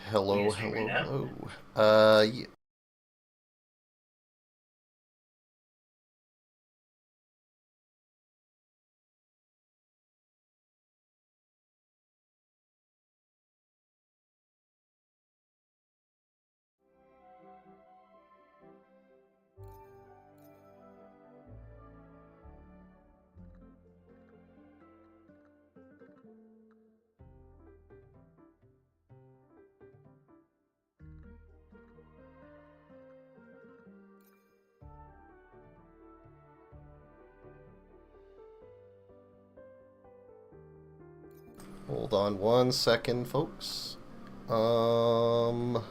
Hello, Music right hello, now. hello. Yeah. Hold on 1 second, folks. Um,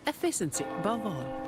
Efficiency above all.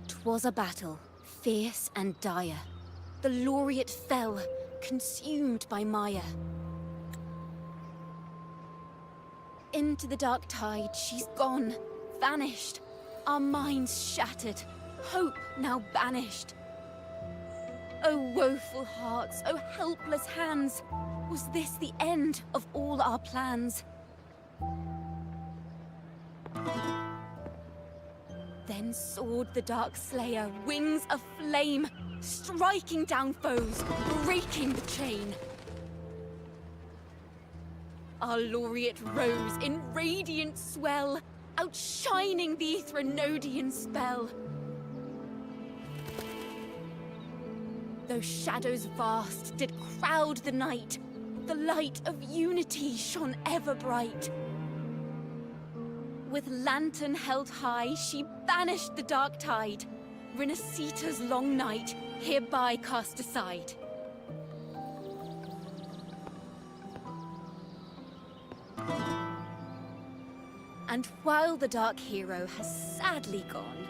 Twas a battle, fierce and dire. The laureate fell, consumed by mire. Into the dark tide she's gone, vanished. Our minds shattered, hope now banished. O woeful hearts, O helpless hands, was this the end of all our plans? Then soared the Dark Slayer, wings of flame, striking down foes, breaking the chain. Our laureate rose in radiant swell, outshining the Threnodian spell. Though shadows vast did crowd the night, the light of unity shone ever bright. With lantern held high, she banished the dark tide. Rinasita's long night, hereby cast aside. And while the dark hero has sadly gone,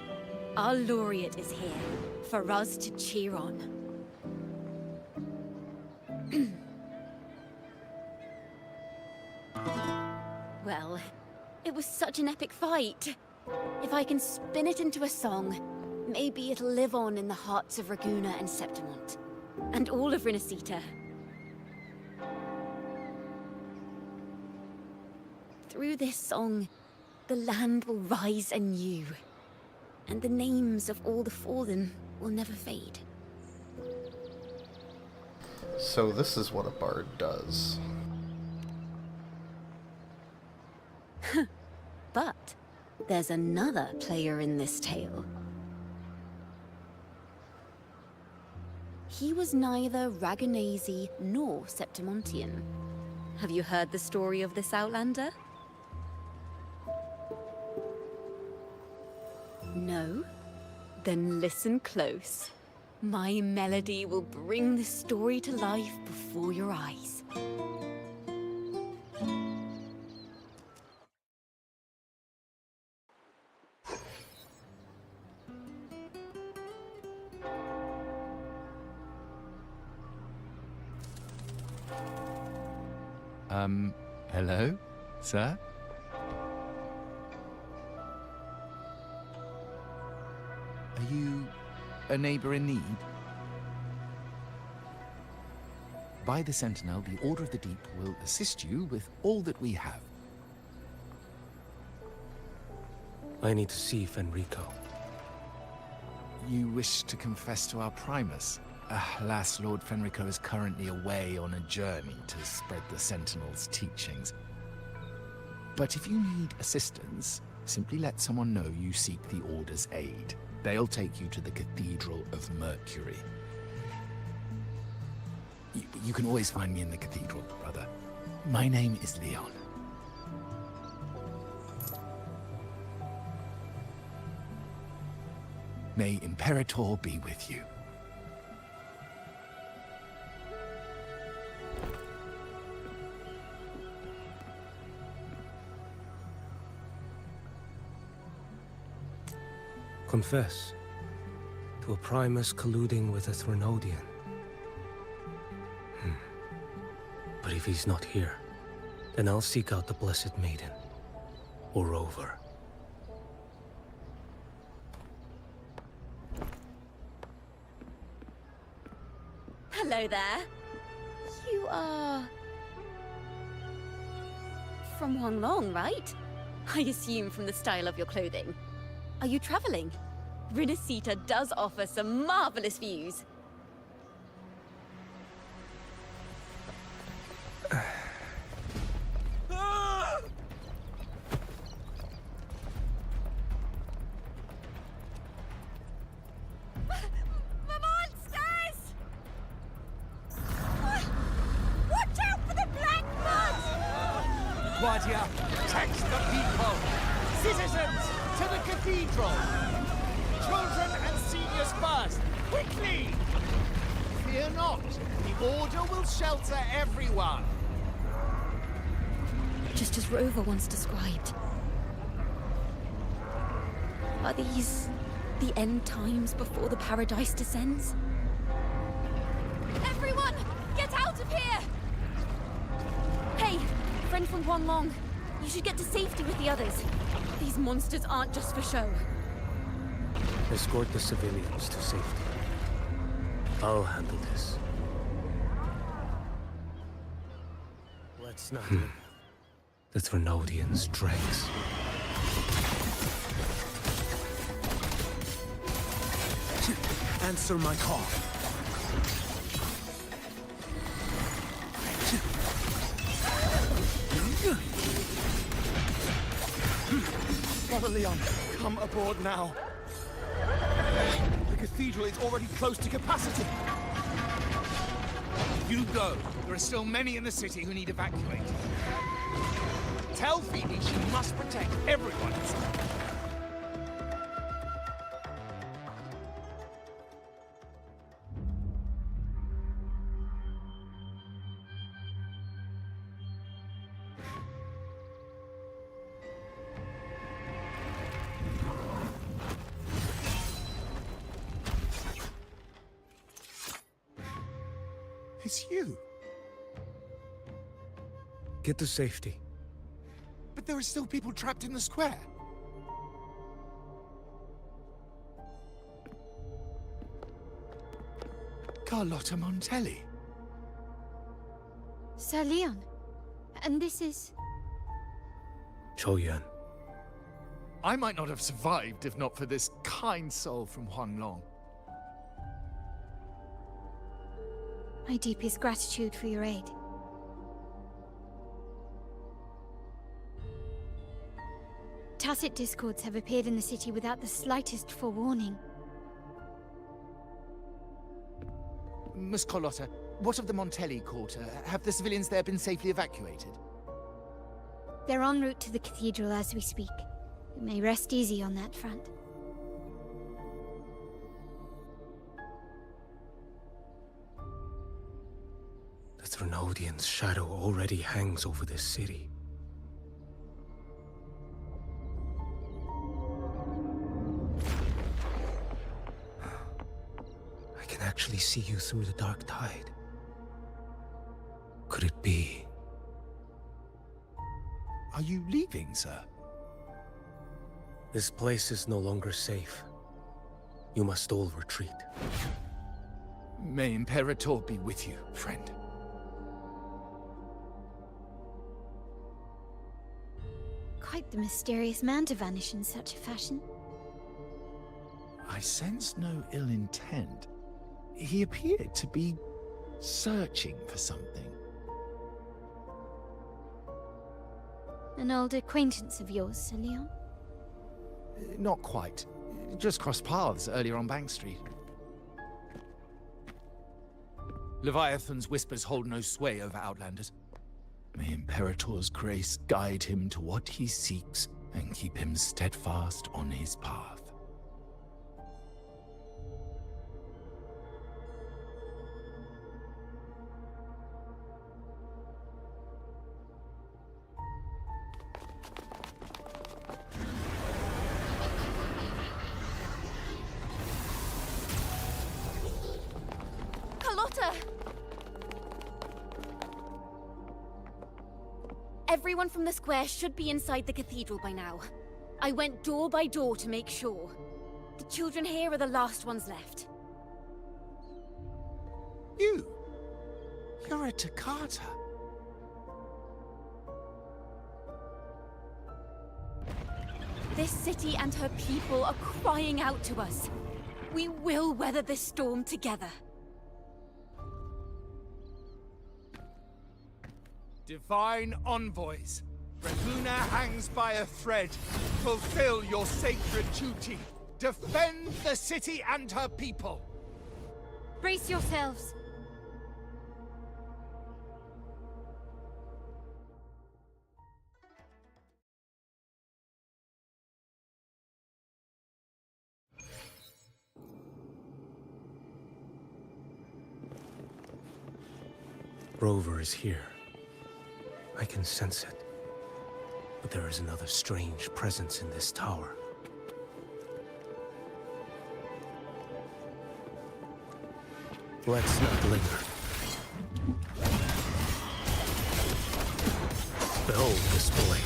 our laureate is here, for us to cheer on. Well, it was such an epic fight. If I can spin it into a song, maybe it'll live on in the hearts of Raguna and Septimont. And all of Rinasita. Through this song, the land will rise anew. And the names of all the fallen will never fade. so this is what a bard does. But there's another player in this tale. He was neither Raganese nor Septimontian. Have you heard the story of this outlander? No? Then listen close. My melody will bring the story to life before your eyes. Hello, sir? Are you a neighbor in need? By the Sentinel, the Order of the Deep will assist you with all that we have. I need to see Fenrico. You wish to confess to our Primus? Alas, Lord Fenrico is currently away on a journey to spread the Sentinel's teachings. But if you need assistance, simply let someone know you seek the Order's aid. They'll take you to the Cathedral of Mercury. You can always find me in the Cathedral, brother. My name is Leon. May Imperator be with you. Confess to a Primus colluding with a Threnodian. But if he's not here, then I'll seek out the Blessed Maiden, or Rover. Hello there. You are... from Huanglong, right? I assume from the style of your clothing. Are you traveling? Rinasita does offer some marvelous views. Guardia, text the people! Citizens, to the cathedral! Children and seniors first! Quickly! Fear not, the Order will shelter everyone! Just as Rover once described. Are these the end times before the paradise descends? Everyone, get out of here! Hey, friend from Huanglong. You should get to safety with the others. These monsters aren't just for show. Escort the civilians to safety. I'll handle this. Let's not let the Threnodians' dregs. Answer my call. Brother Leon, come aboard now. The cathedral is already close to capacity. You go. There are still many in the city who need evacuating. Tell Phoebe she must protect everyone inside. It's you. Get to safety. But there are still people trapped in the square. Carlotta Montelli. Sir Leon, and this is... Choyan. I might not have survived if not for this kind soul from Huanglong. My deepest gratitude for your aid. Tacit discords have appeared in the city without the slightest forewarning. Miss Carlotta, what of the Montelli quarter? Have the civilians there been safely evacuated? They're en route to the cathedral as we speak. You may rest easy on that front. The Threnodian's shadow already hangs over this city. I can actually see you through the dark tide. Could it be? Are you leaving, sir? This place is no longer safe. You must all retreat. May Imperator be with you, friend. Quite the mysterious man to vanish in such a fashion. I sense no ill intent. He appeared to be searching for something. An old acquaintance of yours, Sir Leon? Not quite. Just crossed paths earlier on Bank Street. Leviathan's whispers hold no sway over Outlanders. May Imperator's grace guide him to what he seeks and keep him steadfast on his path. Carlotta! Everyone from the square should be inside the cathedral by now. I went door by door to make sure. The children here are the last ones left. You're a Toccata. This city and her people are crying out to us. We will weather this storm together. Divine envoys, Revuna hangs by a thread. Fulfill your sacred duty. Defend the city and her people. Brace yourselves. Rover is here. I can sense it. But there is another strange presence in this tower. Let's not linger. Behold this blade.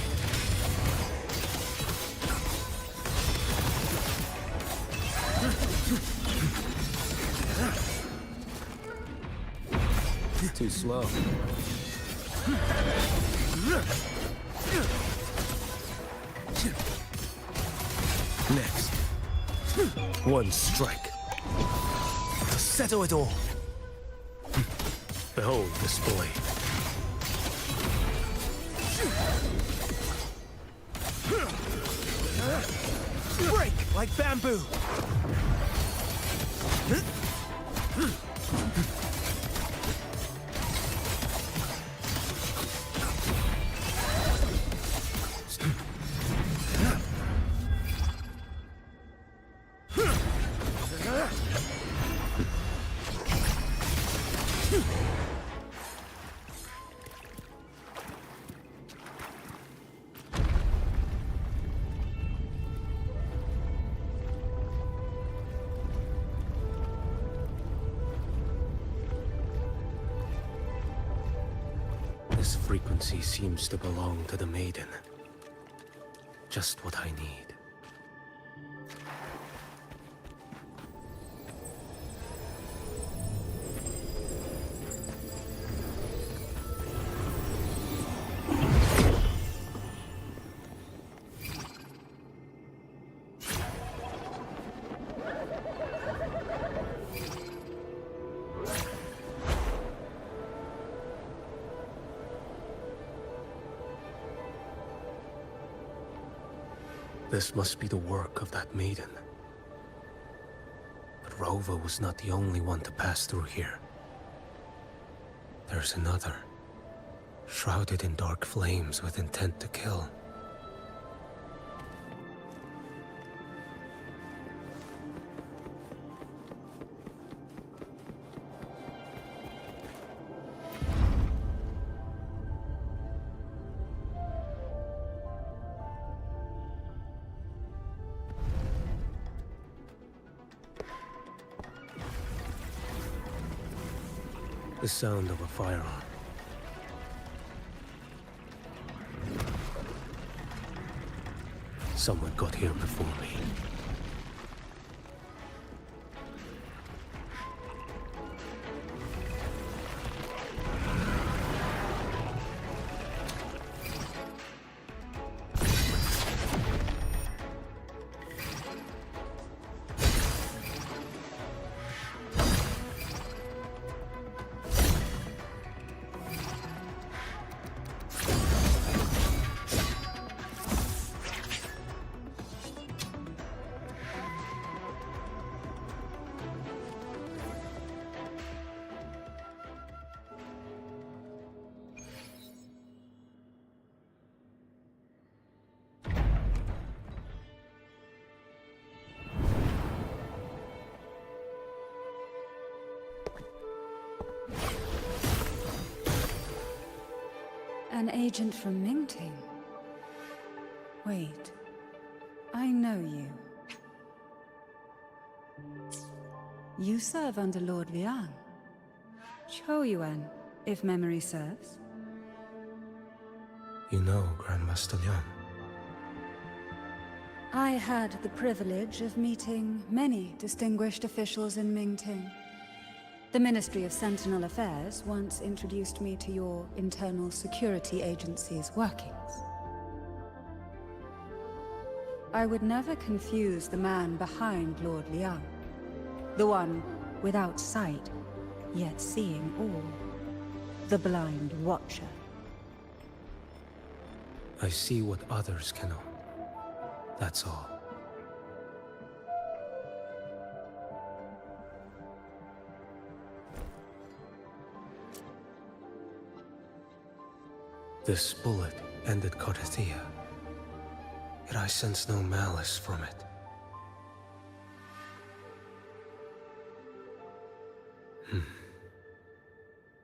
Too slow. Next. One strike. To settle it all. Behold this blade. Break like bamboo. This frequency seems to belong to the maiden. Just what I need. This must be the work of that maiden. But Rova was not the only one to pass through here. There's another, shrouded in dark flames with intent to kill. The sound of a firearm. Someone got here before me. An agent from Mingting? Wait, I know you. You serve under Lord Liang. Choyuan, if memory serves. You know Grandmaster Liang. I had the privilege of meeting many distinguished officials in Mingting. The Ministry of Sentinel Affairs once introduced me to your internal security agency's workings. I would never confuse the man behind Lord Liang. The one without sight, yet seeing all. The blind watcher. I see what others cannot. That's all. This bullet ended Carthia, yet I sense no malice from it.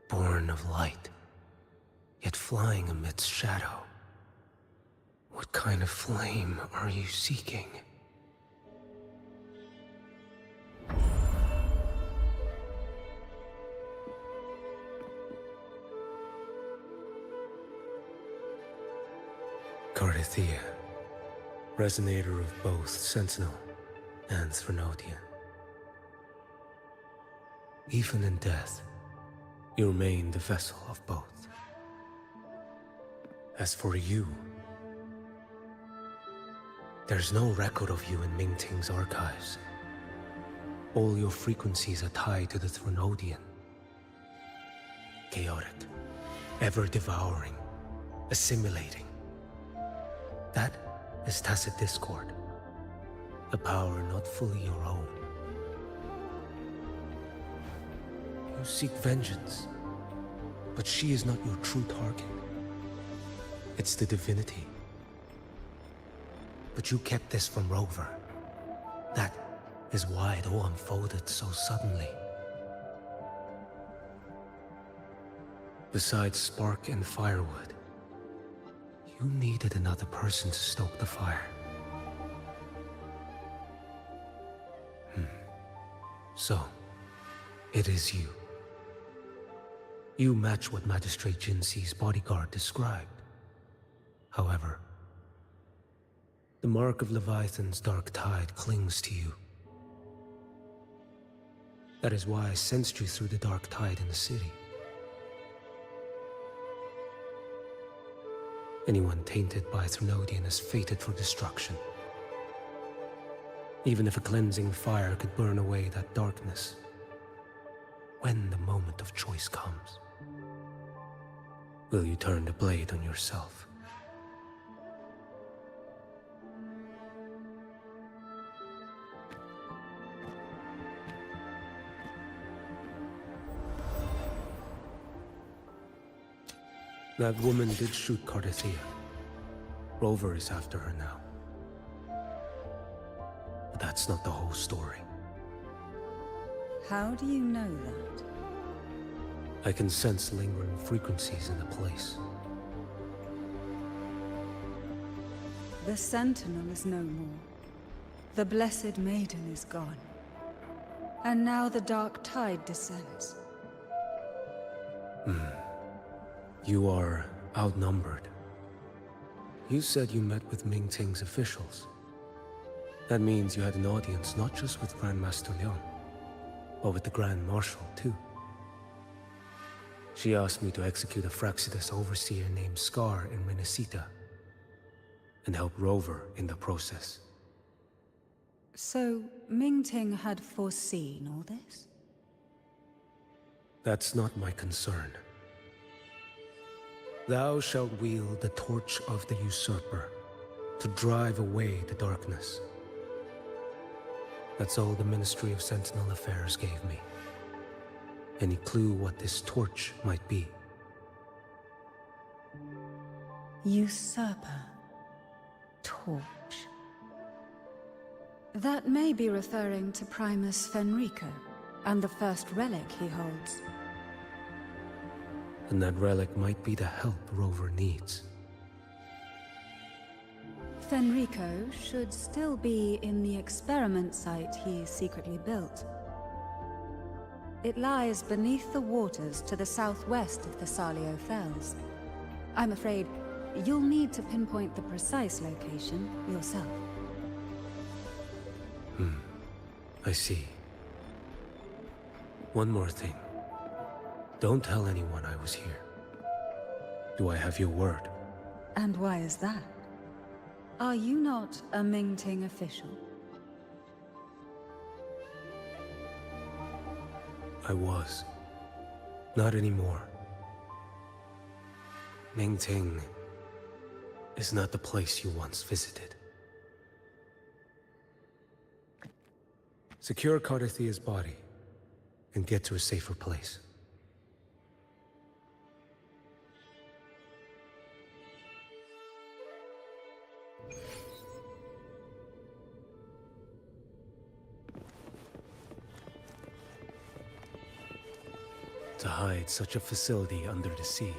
Born of light, yet flying amidst shadow. What kind of flame are you seeking? Carthia, resonator of both Sentinel and Threnodian. Even in death, you remain the vessel of both. As for you, there's no record of you in Mingting's archives. All your frequencies are tied to the Threnodian. Chaotic, ever-devouring, assimilating. That is tacit discord, a power not fully your own. You seek vengeance, but she is not your true target. It's the divinity. But you kept this from Rover. That is why it all unfolded so suddenly. Besides spark and firewood, you needed another person to stoke the fire. So, it is you. You match what Magistrate Jinxi's bodyguard described. However, the mark of Leviathan's dark tide clings to you. That is why I sensed you through the dark tide in the city. Anyone tainted by Threnodian is fated for destruction. Even if a cleansing fire could burn away that darkness, when the moment of choice comes, will you turn the blade on yourself? That woman did shoot Cardathia. Rover is after her now. But that's not the whole story. How do you know that? I can sense lingering frequencies in the place. The Sentinel is no more. The Blessed Maiden is gone. And now the Dark Tide descends. You are outnumbered. You said you met with Mingting's officials. That means you had an audience not just with Grandmaster Leon, but with the Grand Marshal too. She asked me to execute a Fraxidus overseer named Scar in Renacita, and help Rover in the process. So, Mingting had foreseen all this? That's not my concern. Thou shalt wield the torch of the usurper to drive away the darkness. That's all the Ministry of Sentinel Affairs gave me. Any clue what this torch might be? Usurper. Torch. That may be referring to Primus Fenrico, and the first relic he holds. And that relic might be the help Rover needs. Fenrico should still be in the experiment site he secretly built. It lies beneath the waters to the southwest of the Salio Fells. I'm afraid you'll need to pinpoint the precise location yourself. I see. One more thing. Don't tell anyone I was here. Do I have your word? And why is that? Are you not a Mingting official? I was. Not anymore. Mingting is not the place you once visited. Secure Cardathia's body and get to a safer place. To hide such a facility under the sea.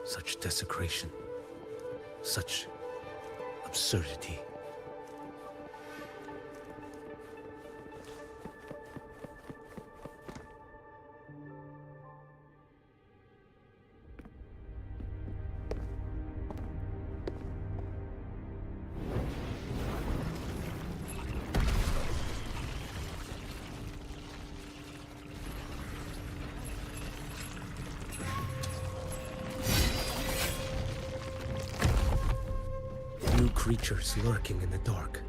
Such desecration. Such absurdity. Creatures lurking in the dark.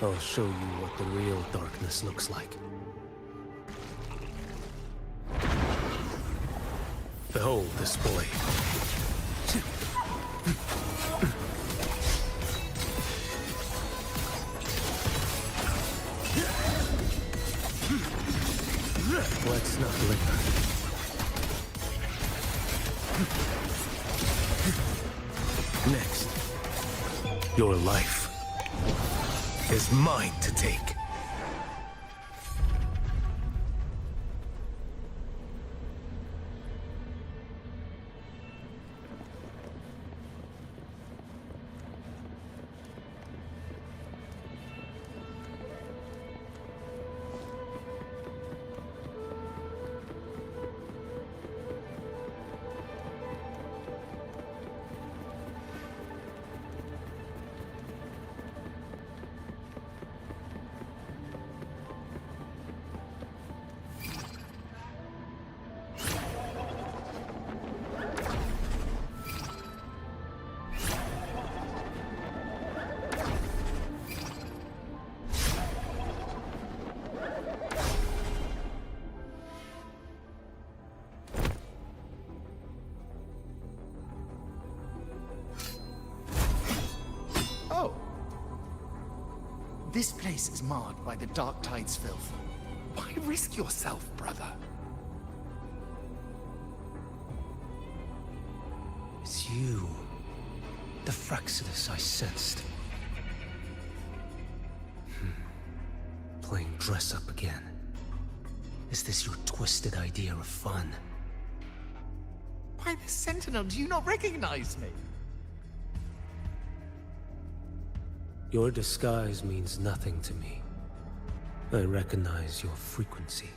I'll show you what the real darkness looks like. Behold this boy. Let's not linger. Next. Your life is mine to take. This place is marred by the Dark Tide's filth. Why risk yourself, brother? you. The Fraxidus I sensed. Playing dress up again. Is this your twisted idea of fun? Why, the Sentinel, do you not recognize me? Your disguise means nothing to me. I recognize your frequency.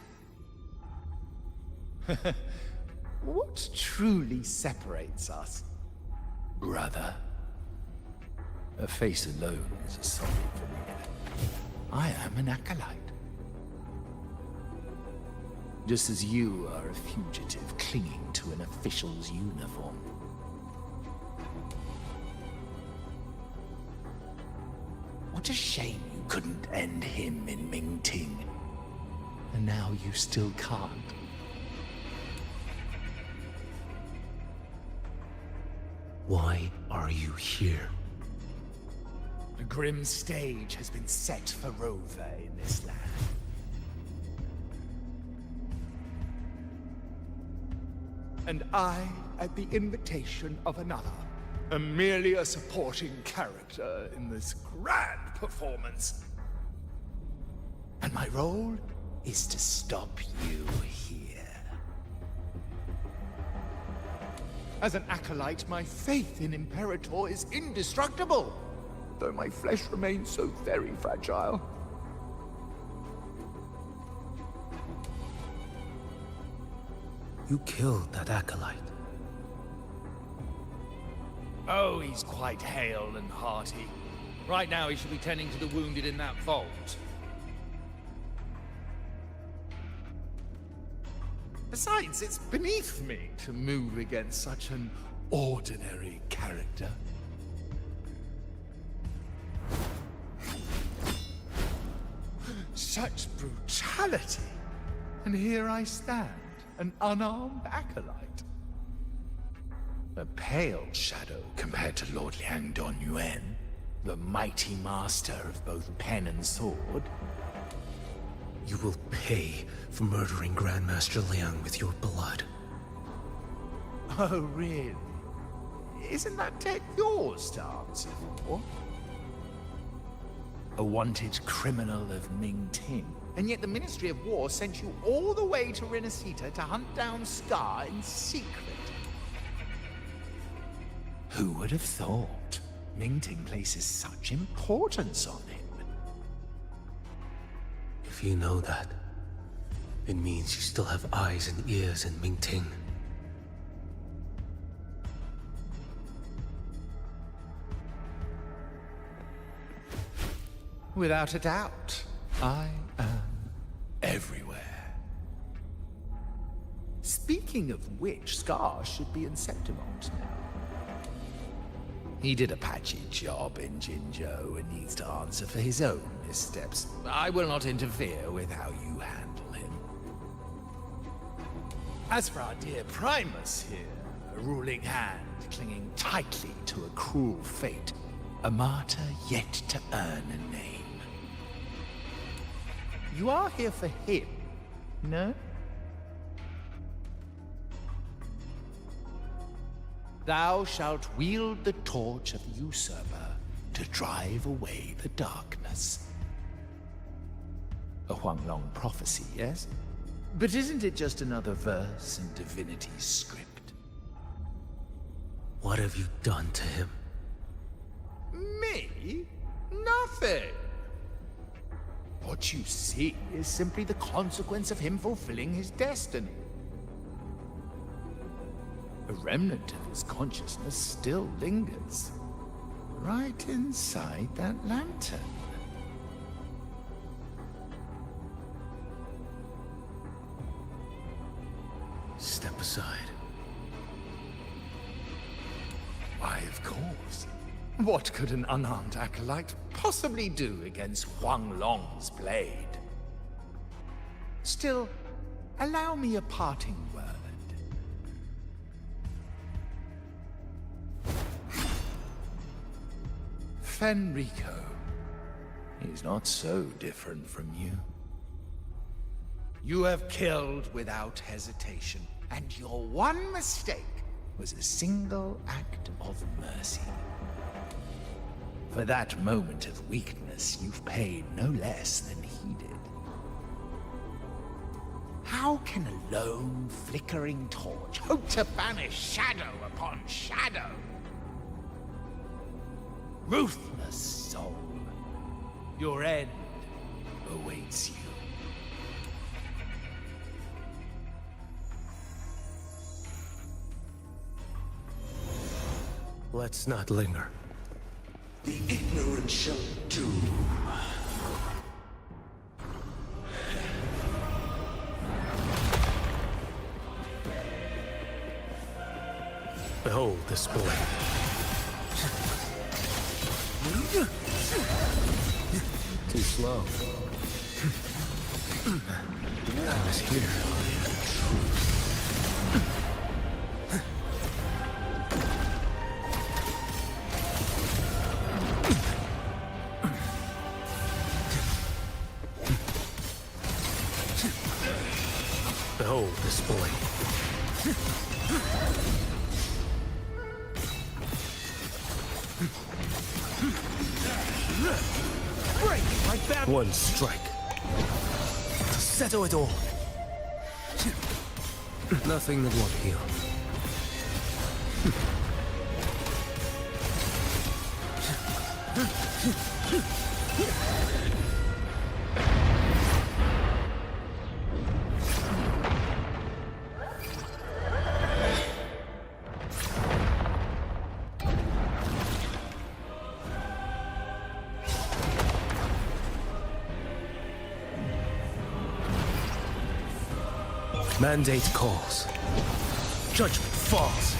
What truly separates us, brother? A face alone is a solid for me. I am an acolyte. Just as you are a fugitive clinging to an official's uniform. What a shame you couldn't end him in Mingting. And now you still can't. Why are you here? A grim stage has been set for Rover in this land. And I, at the invitation of another, am merely a supporting character in this grand performance. And my role is to stop you here. As an acolyte, my faith in Imperator is indestructible, though my flesh remains so very fragile. You killed that acolyte. Oh, he's quite hale and hearty. Right now he should be tending to the wounded in that vault. Besides, it's beneath me to move against such an ordinary character. Such brutality! And here I stand, an unarmed acolyte. A pale shadow compared to Lord Liang Don Yuan, the mighty master of both pen and sword. You will pay for murdering Grandmaster Liang with your blood. Oh, really? Isn't that tech yours to answer for? A wanted criminal of Mingting. And yet the Ministry of War sent you all the way to Renacita to hunt down Scar in secret. Who would have thought? Mingting places such importance on him. If you know that, it means you still have eyes and ears in Mingting. Without a doubt, I am everywhere. Speaking of which, Scar should be in Septimont now. He did a patchy job in Jinzhou and needs to answer for his own missteps. I will not interfere with how you handle him. As for our dear Primus here, a ruling hand clinging tightly to a cruel fate, a martyr yet to earn a name. You are here for him, no? Thou shalt wield the torch of the usurper to drive away the darkness. A Huanglong prophecy, yes? But isn't it just another verse in Divinity's script? What have you done to him? Me? Nothing! What you see is simply the consequence of him fulfilling his destiny. A remnant of his consciousness still lingers, right inside that lantern. Step aside. Why, of course. What could an unarmed acolyte possibly do against Huanglong's blade? Still, allow me a parting word. Fenrico. He's not so different from you. You have killed without hesitation, and your one mistake was a single act of mercy. For that moment of weakness, you've paid no less than heeded. How can a lone, flickering torch hope to banish shadow upon shadow? Ruthless soul, your end awaits you. Let's not linger. The ignorant shall do. Behold this boy. Too slow. I was here. Behold this boy. Break like that! One strike. To settle it all. Nothing that won't heal. Mandate calls. Judgment falls.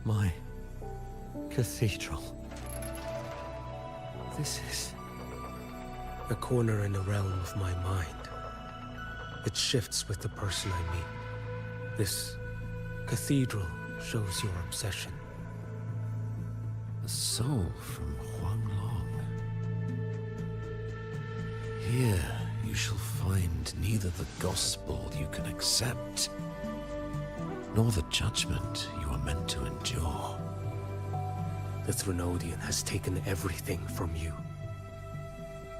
My cathedral. This is... A corner in the realm of my mind. It shifts with the person I meet. This cathedral shows your obsession. a soul from Huanglong. Here you shall find neither the gospel you can accept, nor the judgment you are meant to endure. The Threnodian has taken everything from you.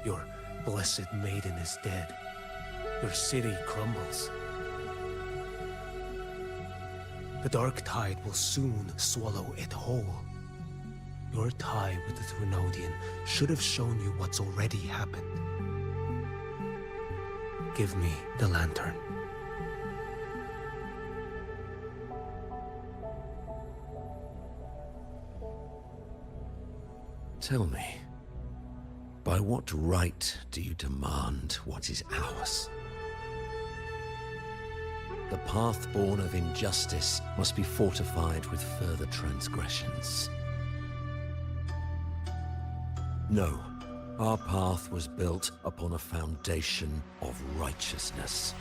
Your blessed maiden is dead. Your city crumbles. The dark tide will soon swallow it whole. Your tie with the Threnodian should have shown you what's already happened. Give me the lantern. Tell me, by what right do you demand what is ours? The path born of injustice must be fortified with further transgressions. No, our path was built upon a foundation of righteousness.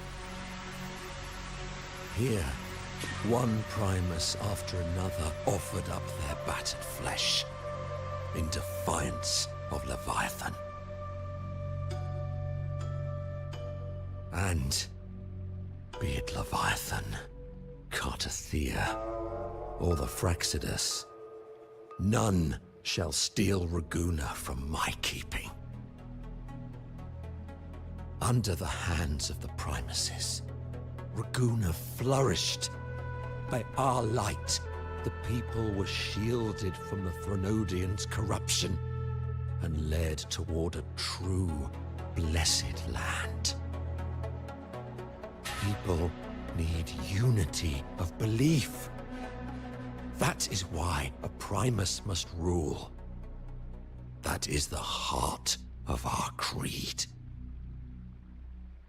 Here, one Primus after another offered up their battered flesh in defiance of Leviathan. And be it Leviathan, Cartathea, or the Fraxidus, none shall steal Raguna from my keeping. Under the hands of the Primuses, Raguna flourished. By our light, the people were shielded from the Threnodians' corruption and led toward a true, blessed land. People need unity of belief. That is why a Primus must rule. That is the heart of our creed.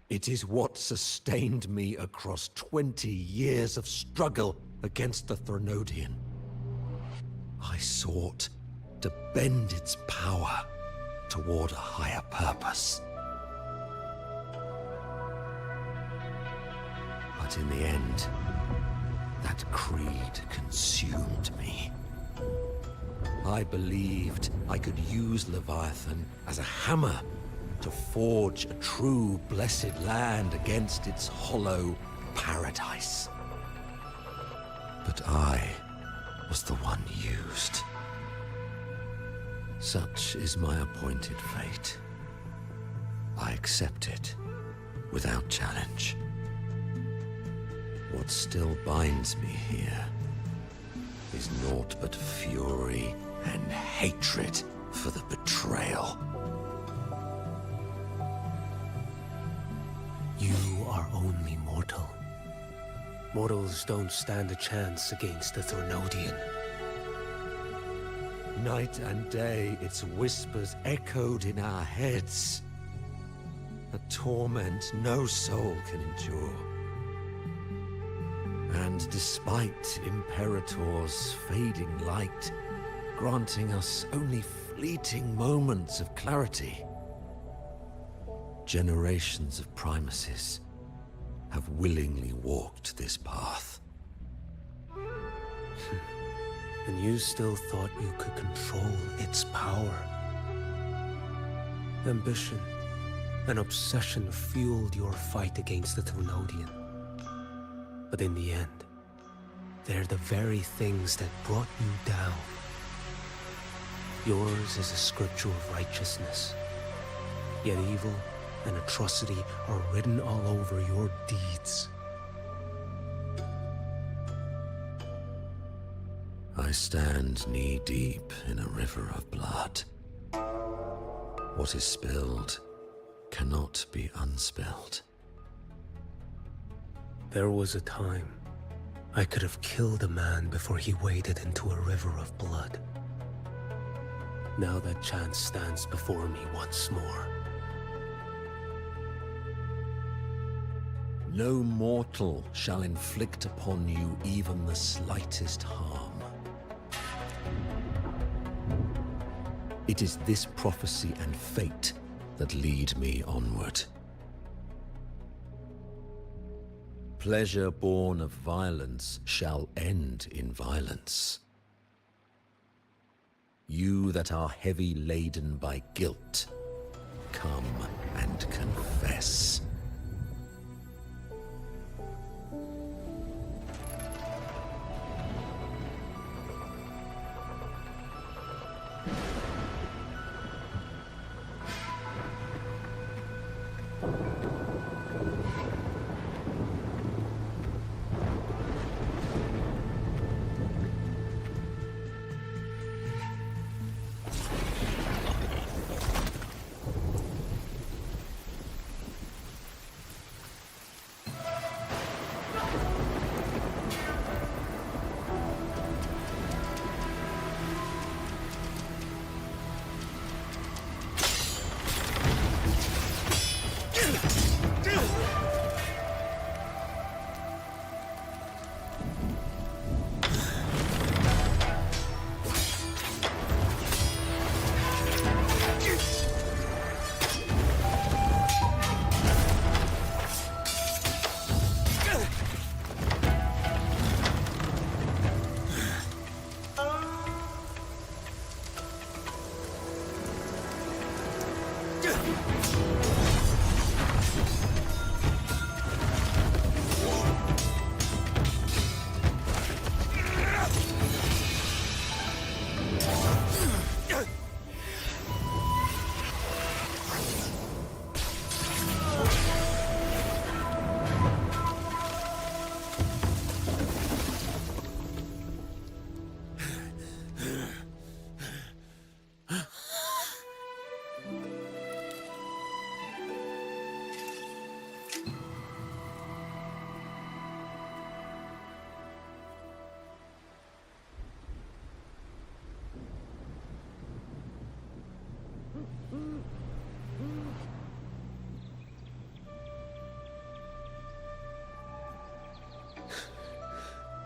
It is what sustained me across 20 years of struggle against the Threnodian. I sought to bend its power toward a higher purpose. But in the end, that creed consumed me. I believed I could use Leviathan as a hammer to forge a true blessed land against its hollow paradise. But I was the one used. Such is my appointed fate. I accept it without challenge. What still binds me here is naught but fury and hatred for the betrayal. You are only mortal. Mortals don't stand a chance against the Threnodian. Night and day, its whispers echoed in our heads. A torment no soul can endure. And despite Imperator's fading light, granting us only fleeting moments of clarity, generations of Primuses have willingly walked this path. And you still thought you could control its power. Ambition and obsession fueled your fight against the Threnodian. But in the end, they're the very things that brought you down. Yours is a scripture of righteousness, yet evil and atrocity are written all over your deeds. I stand knee-deep in a river of blood. What is spilled cannot be unspilled. There was a time I could have killed a man before he waded into a river of blood. Now that chance stands before me once more. No mortal shall inflict upon you even the slightest harm. It is this prophecy and fate that lead me onward. Pleasure born of violence shall end in violence. You that are heavy laden by guilt, come and confess.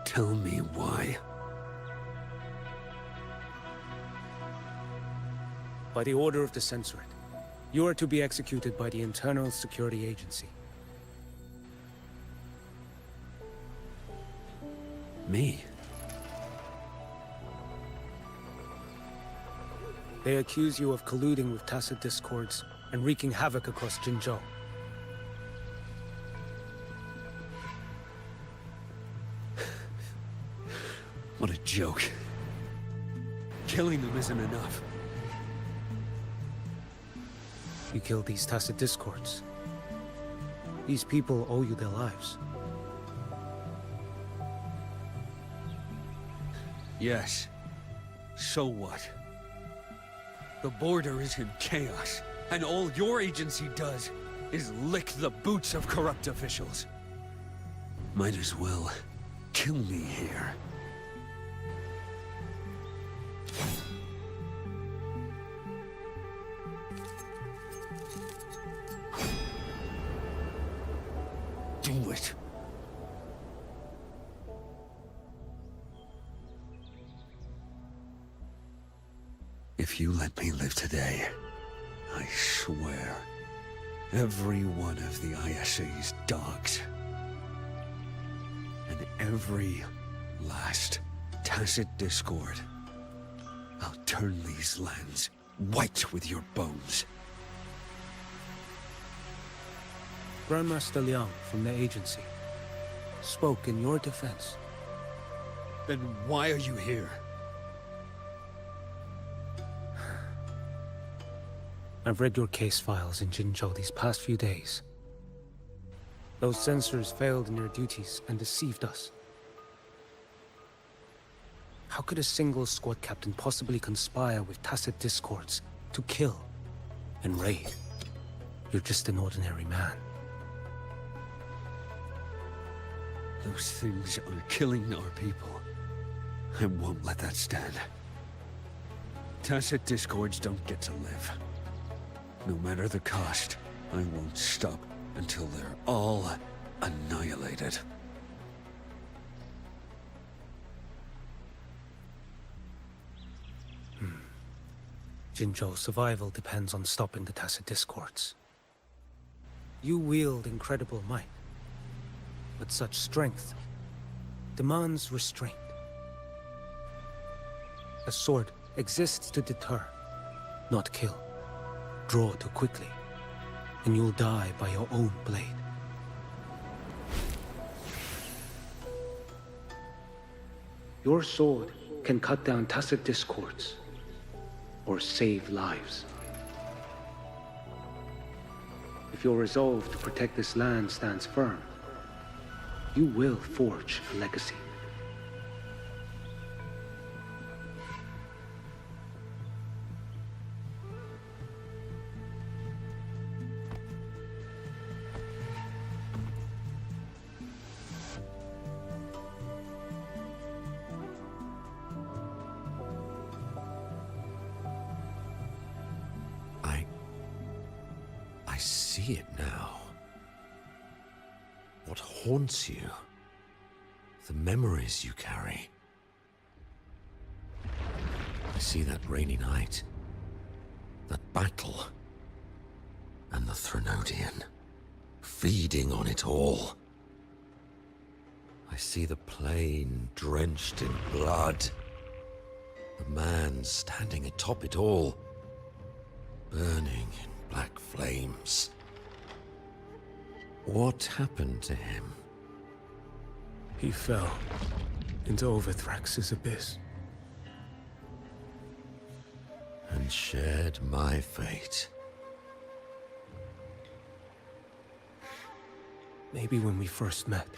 Tell me why. by the order of the Censorate. You are to be executed by the Internal Security Agency. Me? They accuse you of colluding with tacit discords and wreaking havoc across Jinzhou. What a joke. Killing them isn't enough. You killed these tacit discords. These people owe you their lives. Yes. So what? The border is in chaos, and all your agency does is lick the boots of corrupt officials. Might as well kill me here. Do it. If you let me live today, I swear, every one of the ISA's dogs, and every last tacit discord, I'll turn these lands white with your bones. Grandmaster Liang from the agency spoke in your defense. Then why are you here? I've read your case files in Jinzhou these past few days. Those censors failed in their duties and deceived us. How could a single squad captain possibly conspire with tacit discords to kill and raid? You're just an ordinary man. Those things are killing our people. I won't let that stand. Tacit discords don't get to live. No matter the cost, I won't stop until they're all annihilated. Jinzhou's survival depends on stopping the tacit discords. You wield incredible might, but such strength demands restraint. A sword exists to deter, not kill. Draw too quickly, and you'll die by your own blade. Your sword can cut down tacit discords, or save lives. If your resolve to protect this land stands firm, you will forge a legacy. I see it now. What haunts you? The memories you carry. I see that rainy night, that battle, and the Threnodian, feeding on it all. I see the plain drenched in blood, the man standing atop it all, burning in black flames. What happened to him? He fell into Overthrax's abyss. And shared my fate. Maybe when we first met,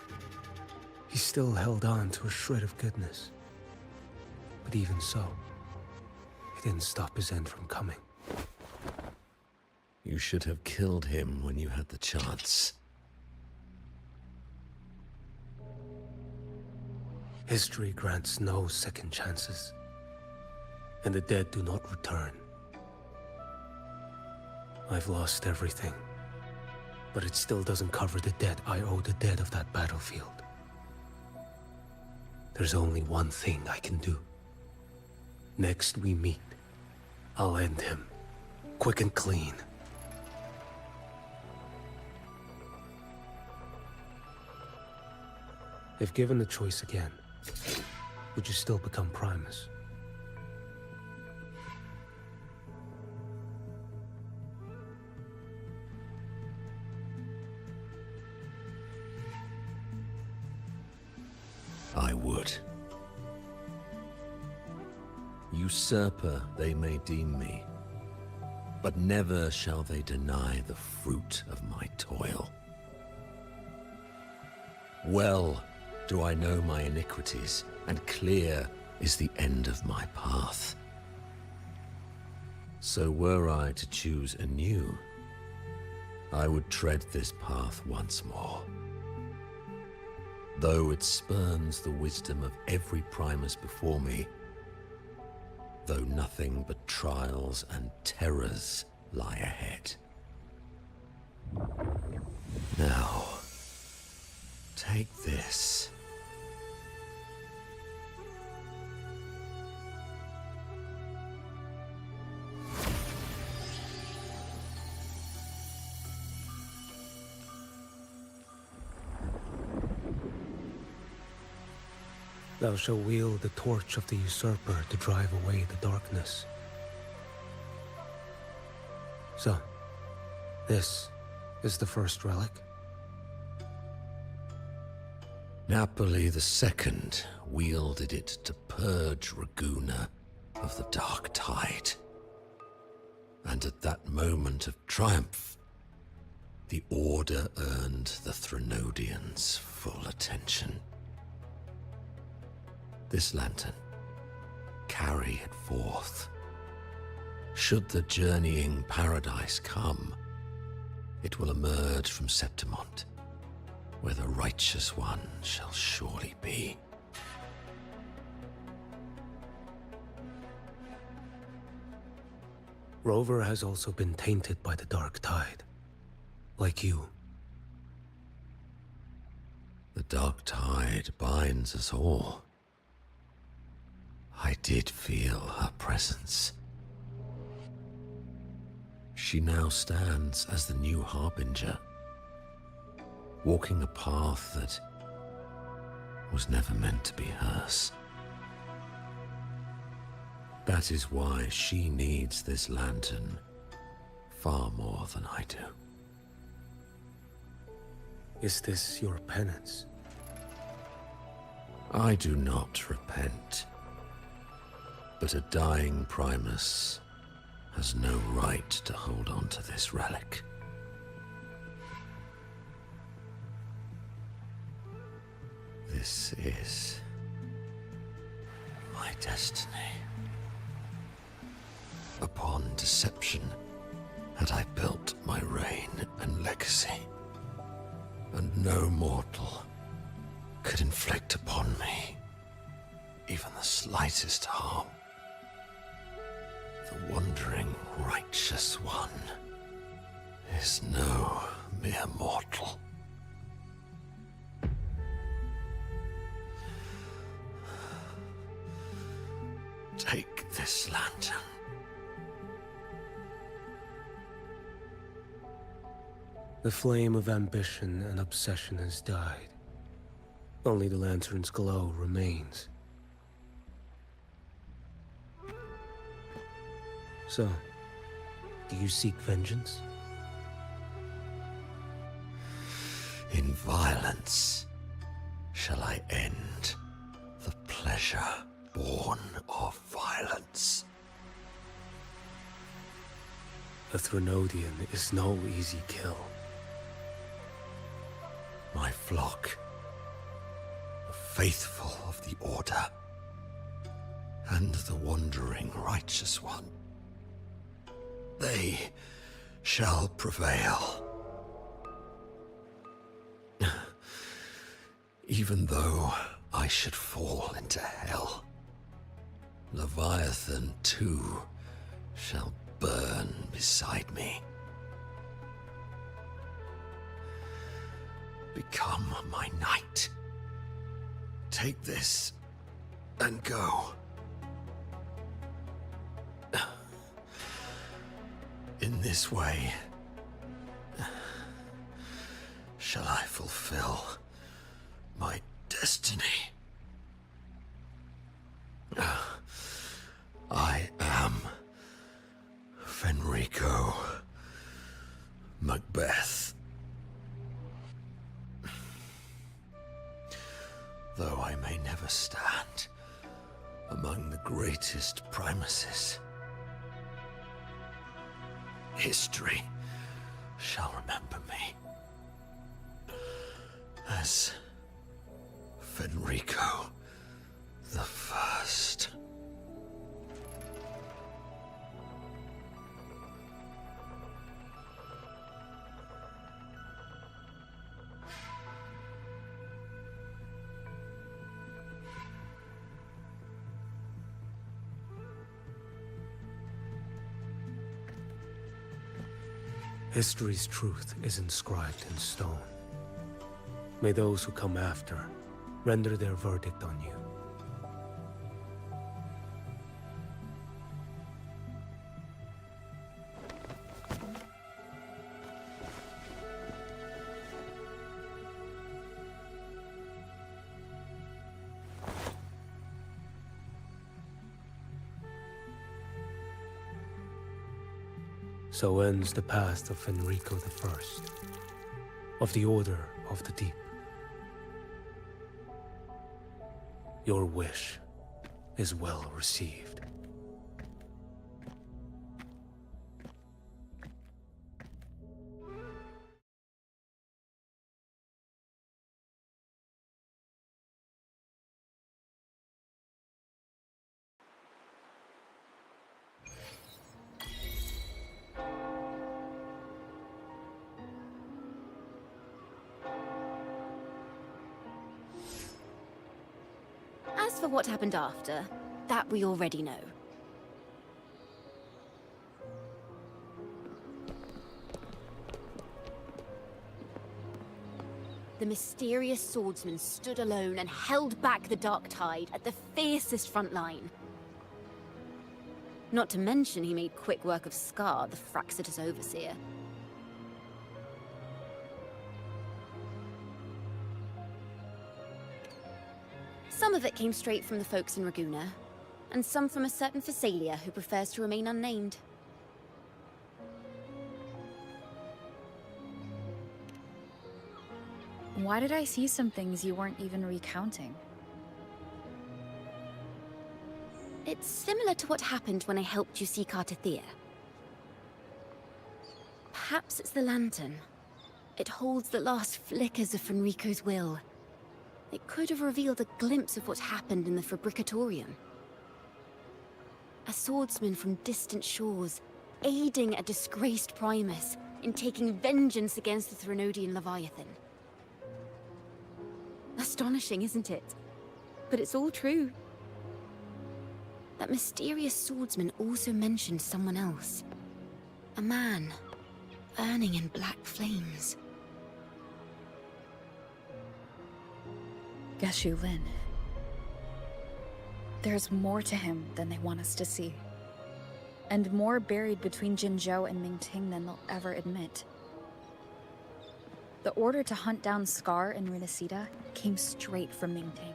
he still held on to a shred of goodness. But even so, it didn't stop his end from coming. You should have killed him when you had the chance. History grants no second chances, and the dead do not return. I've lost everything, but it still doesn't cover the debt I owe the dead of that battlefield. There's only one thing I can do. Next we meet, I'll end him quick and clean. If given the choice again, would you still become Primus? I would. Usurper they may deem me, but never shall they deny the fruit of my toil. Well do I know my iniquities, and clear is the end of my path. So were I to choose anew, I would tread this path once more. Though it spurns the wisdom of every Primus before me, though nothing but trials and terrors lie ahead. Now, take this. Thou shalt wield the torch of the usurper to drive away the darkness. So, this is the first relic? Napoli II wielded it to purge Raguna of the dark tide. And at that moment of triumph, the Order earned the Threnodians full attention. This lantern, carry it forth. Should the journeying paradise come, it will emerge from Septimont, where the righteous one shall surely be. Rover has also been tainted by the dark tide, like you. The dark tide binds us all. I did feel her presence. She now stands as the new harbinger, walking a path that was never meant to be hers. That is why she needs this lantern far more than I do. Is this your penance? I do not repent. But a dying Primus has no right to hold on to this relic. This is my destiny. Upon deception had I built my reign and legacy, and no mortal could inflict upon me even the slightest harm. The wandering righteous one is no mere mortal. Take this lantern. The flame of ambition and obsession has died. Only the lantern's glow remains. So, do you seek vengeance? In violence shall I end the pleasure born of violence. A Threnodian is no easy kill. My flock, the faithful of the Order, and the wandering righteous one, they shall prevail. Even though I should fall into hell, Leviathan too shall burn beside me. Become my knight. Take this and go. In this way, shall I fulfill my destiny? I am Fenrico Macbeth. Though I may never stand among the greatest primuses, history shall remember me as Fenrico the First. History's truth is inscribed in stone. May those who come after render their verdict on you. So ends the path of Fenrico I, of the Order of the Deep. Your wish is well received. As for what happened after, that we already know. The mysterious swordsman stood alone and held back the Dark Tide at the fiercest front line. Not to mention he made quick work of Scar, the Fraxitous overseer. Some of it came straight from the folks in Raguna, and some from a certain Phasalia who prefers to remain unnamed. Why did I see some things you weren't even recounting? It's similar to what happened when I helped you seek Artathea. Perhaps it's the lantern. It holds the last flickers of Fenrico's will. It could have revealed a glimpse of what happened in the Fabricatorium. A swordsman from distant shores, aiding a disgraced Primus in taking vengeance against the Threnodian Leviathan. Astonishing, isn't it? But it's all true. That mysterious swordsman also mentioned someone else. A man, burning in black flames. Geshu Lin. There's more to him than they want us to see. And more buried between Jinzhou and Mingting than they'll ever admit. The order to hunt down Scar and Renacita came straight from Mingting.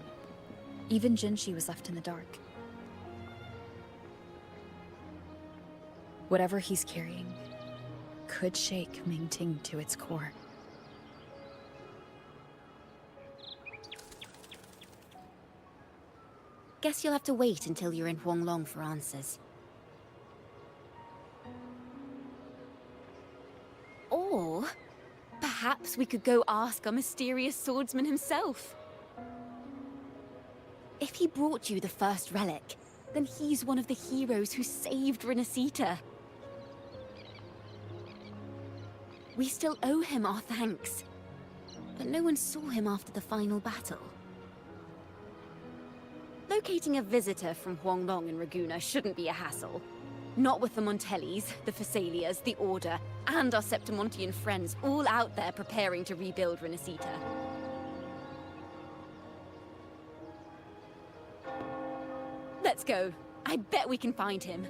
Even Jinshi was left in the dark. Whatever he's carrying could shake Mingting to its core. Guess you'll have to wait until you're in Huanglong for answers. Or perhaps we could go ask our mysterious swordsman himself. If he brought you the first relic, then he's one of the heroes who saved Renacita. We still owe him our thanks, but no one saw him after the final battle. Locating a visitor from Huanglong and Raguna shouldn't be a hassle. Not with the Montellis, the Phasalias, the Order, and our Septimontian friends all out there preparing to rebuild Renacita. Let's go. I bet we can find him.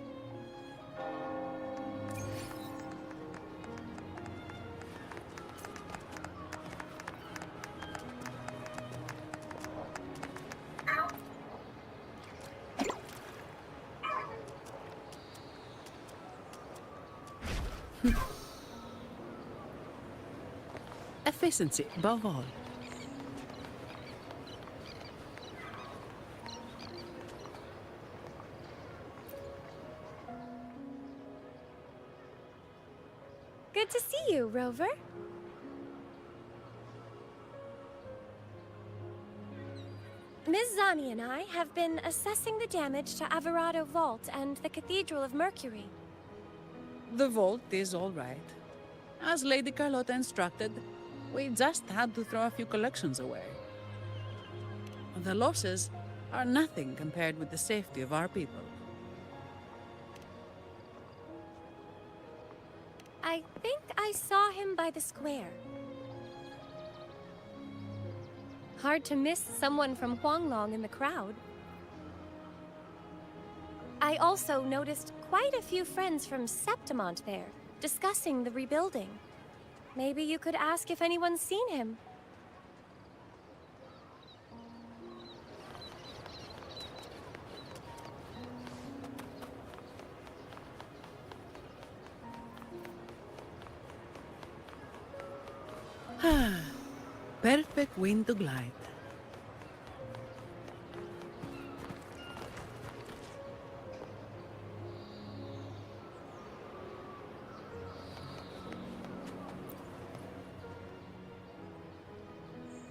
efficiency above all. Good to see you, Rover. Ms. Zani and I have been assessing the damage to Averado Vault and the Cathedral of Mercury. The vault is all right. As Lady Carlotta instructed, we just had to throw a few collections away. The losses are nothing compared with the safety of our people. I think I saw him by the square. Hard to miss someone from Huanglong in the crowd. I also noticed quite a few friends from Septimont there, discussing the rebuilding. Maybe you could ask if anyone's seen him. Perfect wind to glide.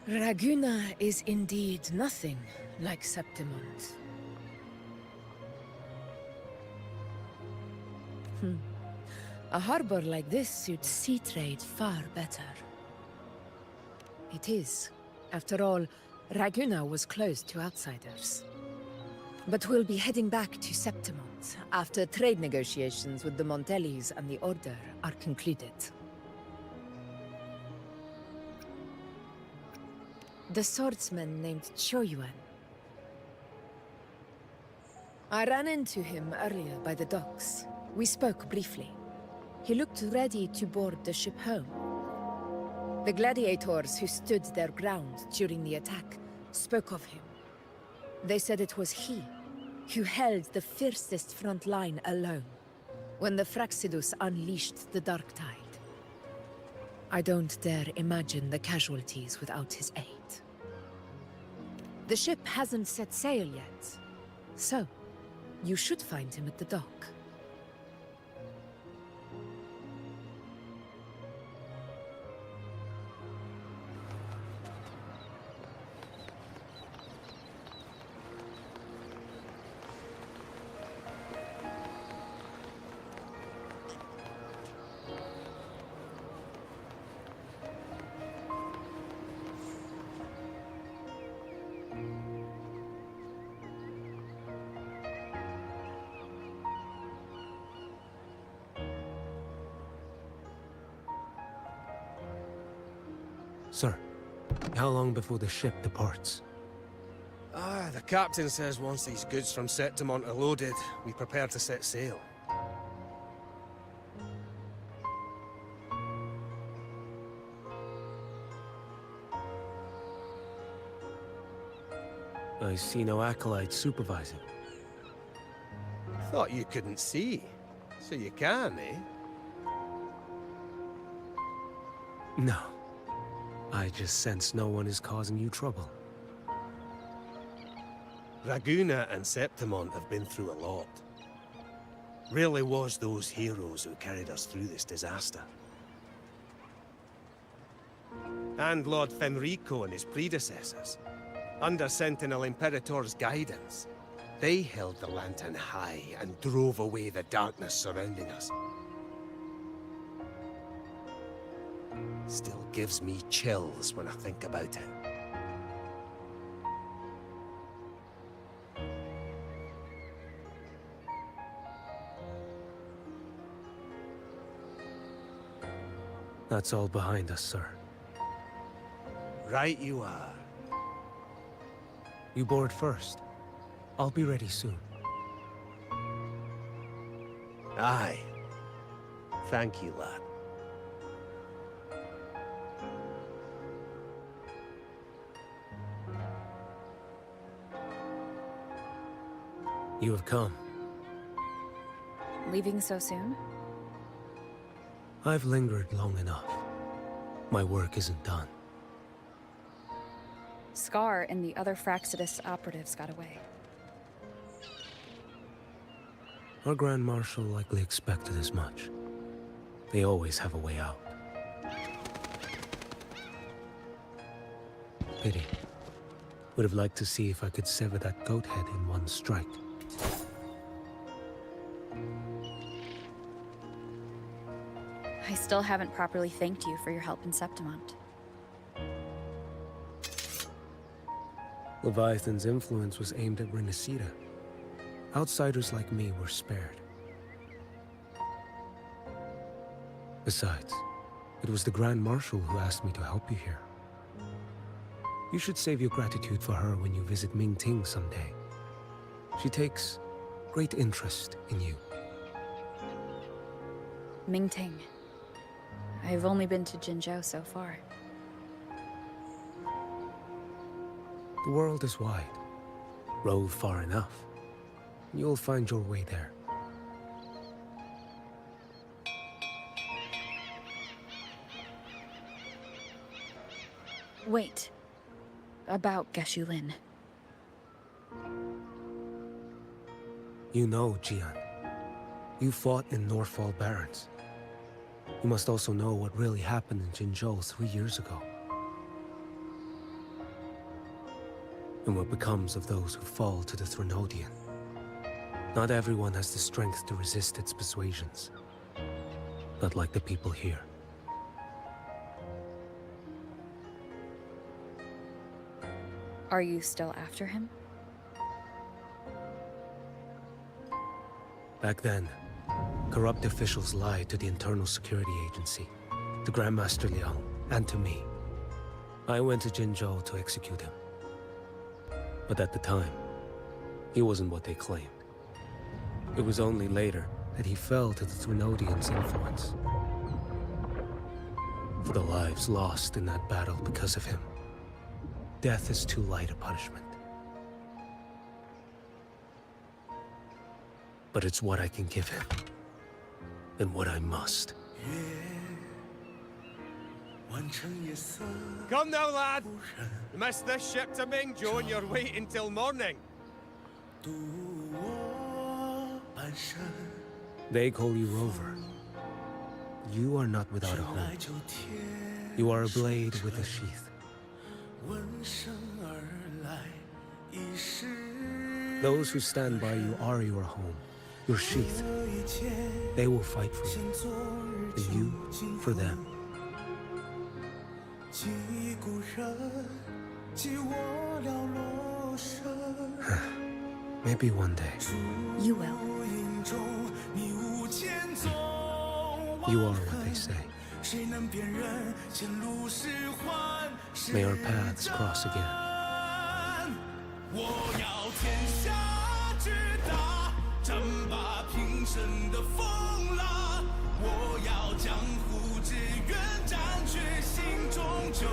Raguna is indeed nothing like Septimont. A harbor like this suits sea trade far better. It is. After all, Raguna was closed to outsiders. But we'll be heading back to Septimont after trade negotiations with the Montellis and the Order are concluded. The swordsman named Choyuan. I ran into him earlier by the docks. We spoke briefly. He looked ready to board the ship home. The gladiators who stood their ground during the attack spoke of him. They said it was he who held the fiercest front line alone when the Fraxidus unleashed the Dark Tide. I don't dare imagine the casualties without his aid. The ship hasn't set sail yet, so you should find him at the dock. Sir, how long before the ship departs? The captain says once these goods from Septimont are loaded, we prepare to set sail. I see no acolytes supervising. Thought you couldn't see. So you can, eh? No. I just sense no one is causing you trouble. Raguna and Septimont have been through a lot. Rarely was those heroes who carried us through this disaster. And Lord Fenrico and his predecessors, under Sentinel Imperator's guidance, they held the lantern high and drove away the darkness surrounding us. Still gives me chills when I think about it. That's all behind us, sir. Right you are. You board first. I'll be ready soon. Aye. Thank you, lad. You have come. Leaving so soon? I've lingered long enough. My work isn't done. Scar and the other Fraxidus operatives got away. Our Grand Marshal likely expected as much. They always have a way out. Pity. Would have liked to see if I could sever that goat head in one strike. I still haven't properly thanked you for your help in Septimont. Leviathan's influence was aimed at Renacida. Outsiders like me were spared. Besides, it was the Grand Marshal who asked me to help you here. You should save your gratitude for her when you visit Mingting someday. She takes great interest in you. Mingting. I've only been to Jinzhou so far. The world is wide. Rove far enough. You'll find your way there. Wait. About Geshu Lin. You know, Jian. You fought in Northfall Barrens. You must also know what really happened in Jinzhou 3 years ago. And what becomes of those who fall to the Threnodian. Not everyone has the strength to resist its persuasions. Not like the people here. Are you still after him? Back then, corrupt officials lied to the Internal Security Agency, to Grandmaster Liang, and to me. I went to Jinzhou to execute him. But at the time, he wasn't what they claimed. It was only later that he fell to the Threnodians' influence. For the lives lost in that battle because of him, death is too light a punishment. But it's what I can give him, and what I must. Come now, lad! Missed this ship to Mingzhou and you're waiting till morning. They call you Rover. You are not without a home. You are a blade with a sheath. Those who stand by you are your home, your sheath. They will fight for you, and you for them. Maybe one day. You will. You are what they say. May our paths cross again. 我要天下之大，战罢平生的风浪。我要江湖之远，斩却心中旧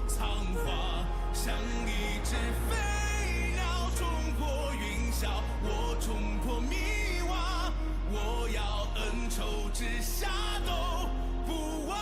苍华。像一只飞鸟冲破云霄，我冲破迷惘。我要恩仇之下都不忘。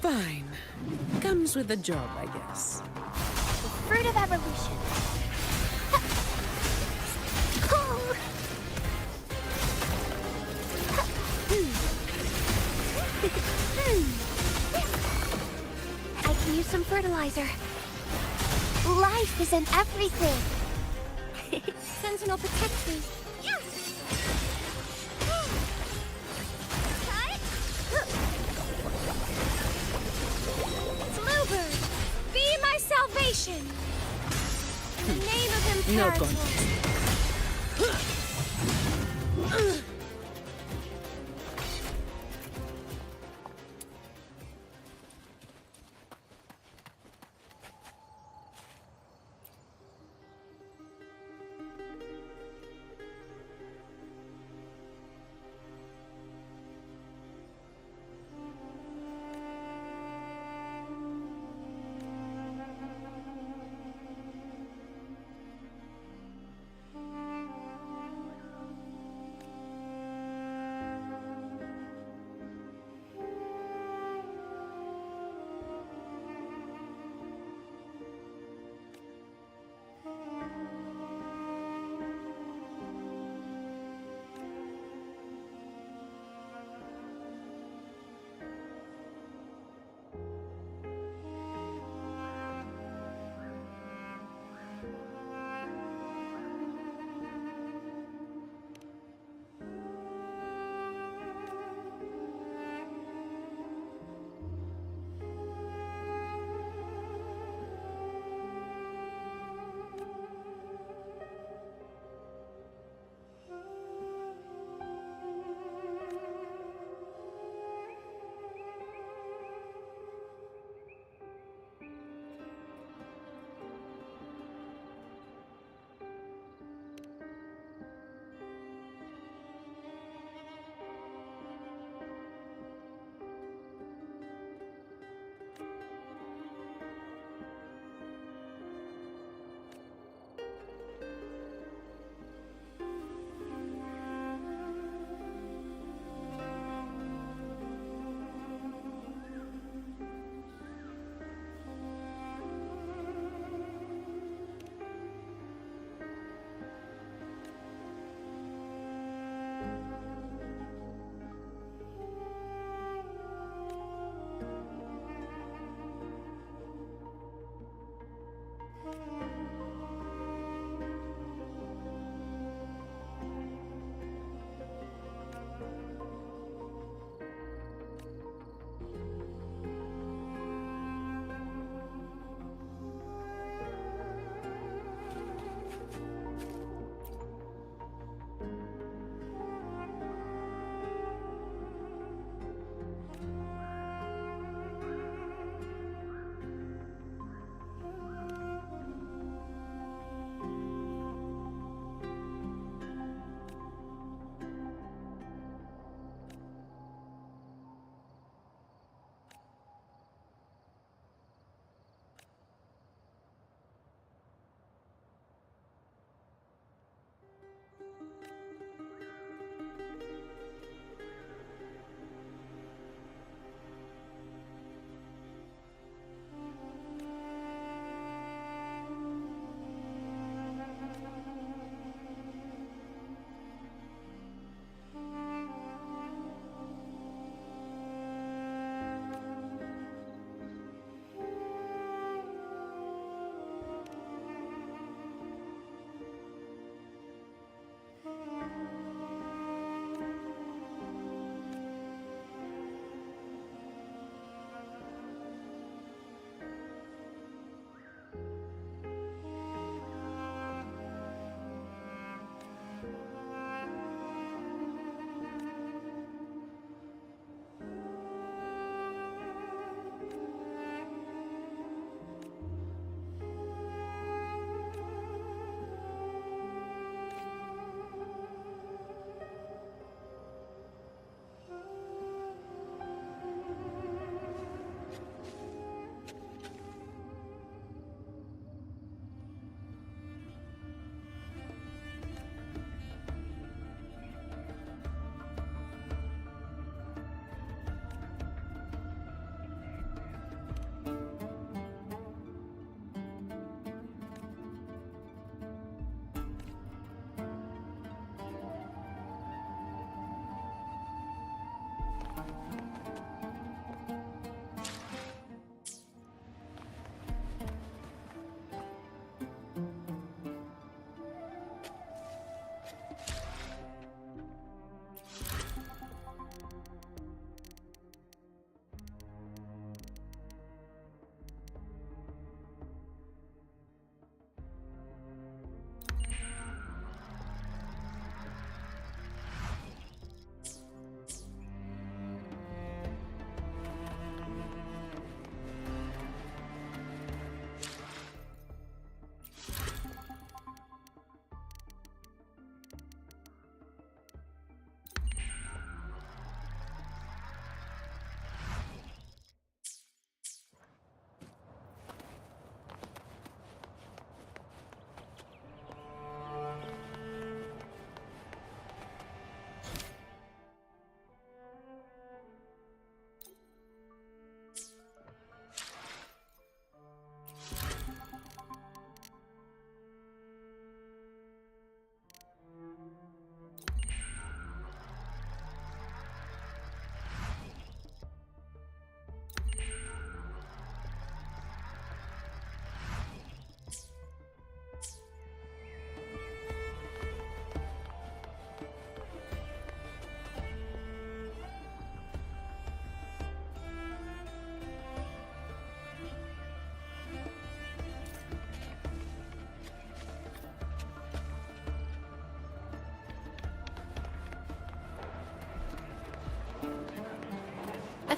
Fine. Comes with the job, I guess. The fruit of evolution. I can use some fertilizer. Life is in everything. Sentinel, protect me. Bluebird, be my salvation. In the name of No Imperator.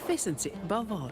efficiency above all.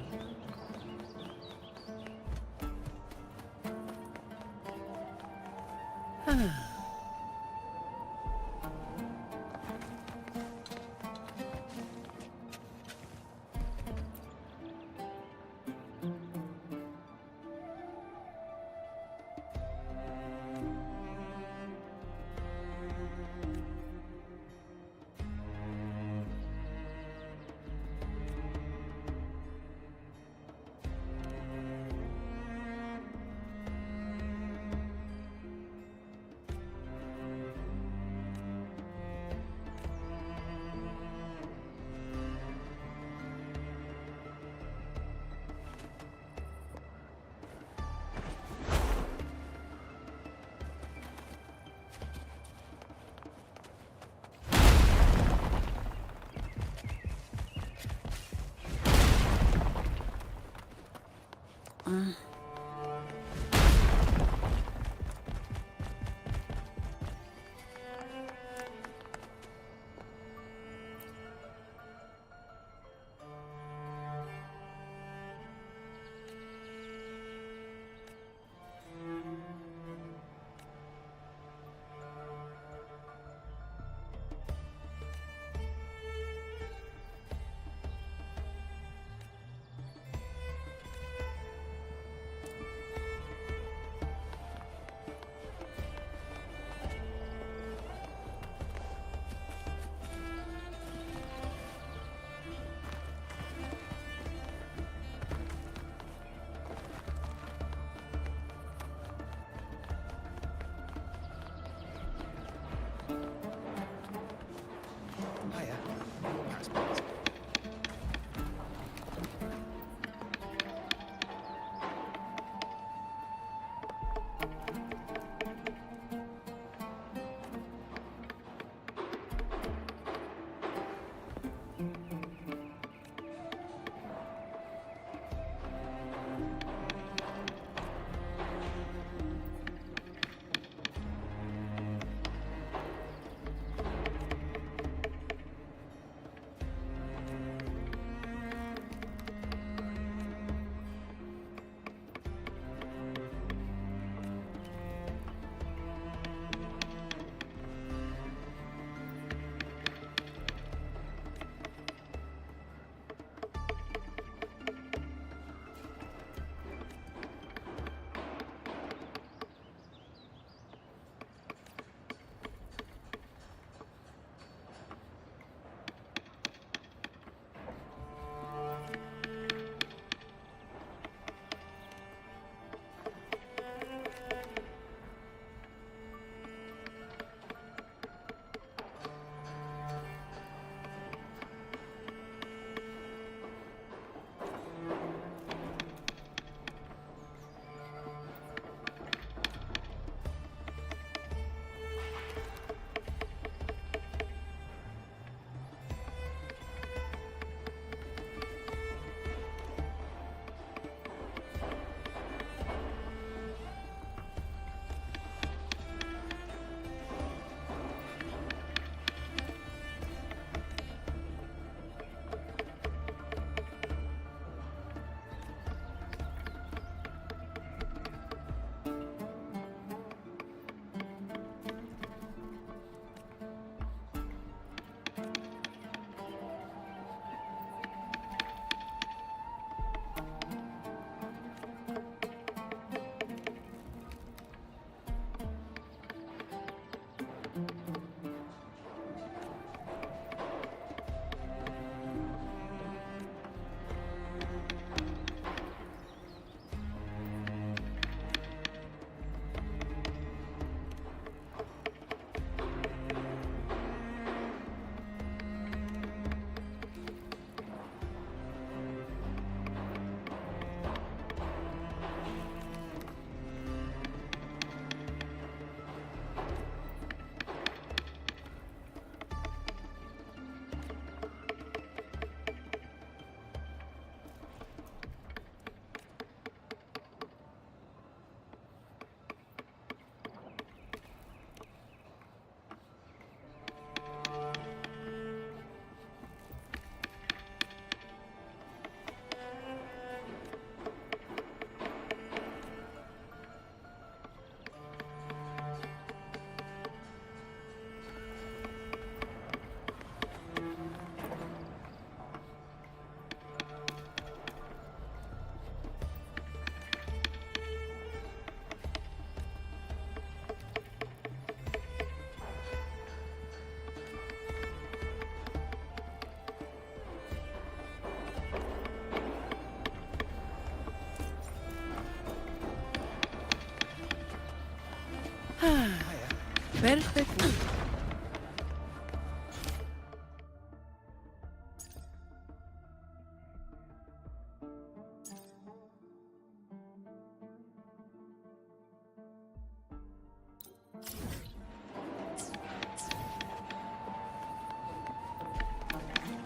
Perfecto.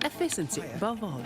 Efficiency above all.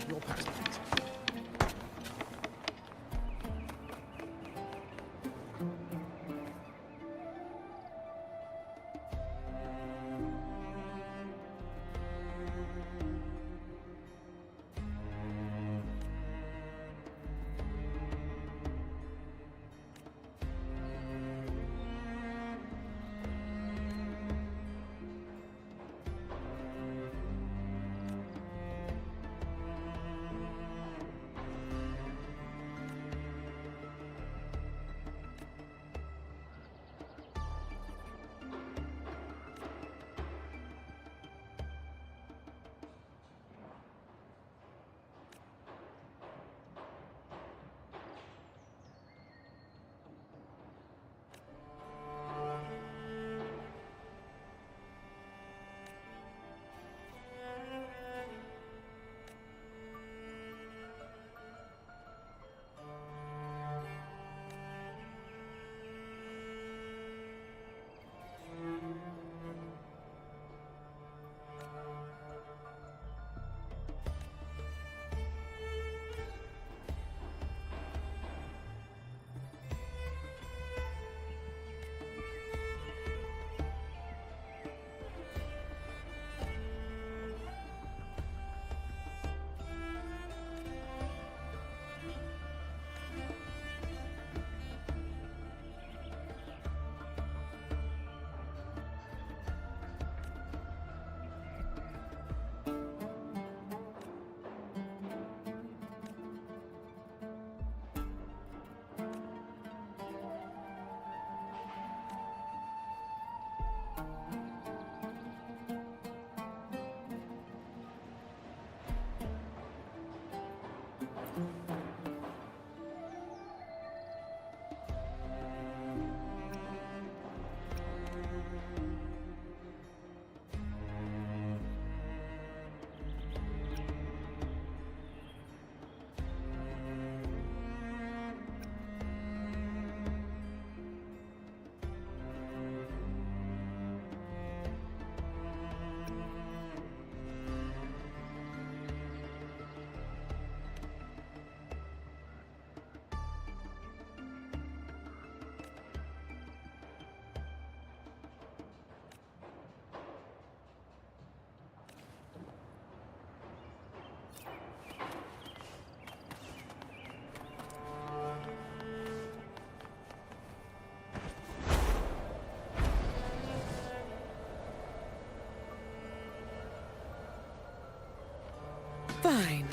Fine.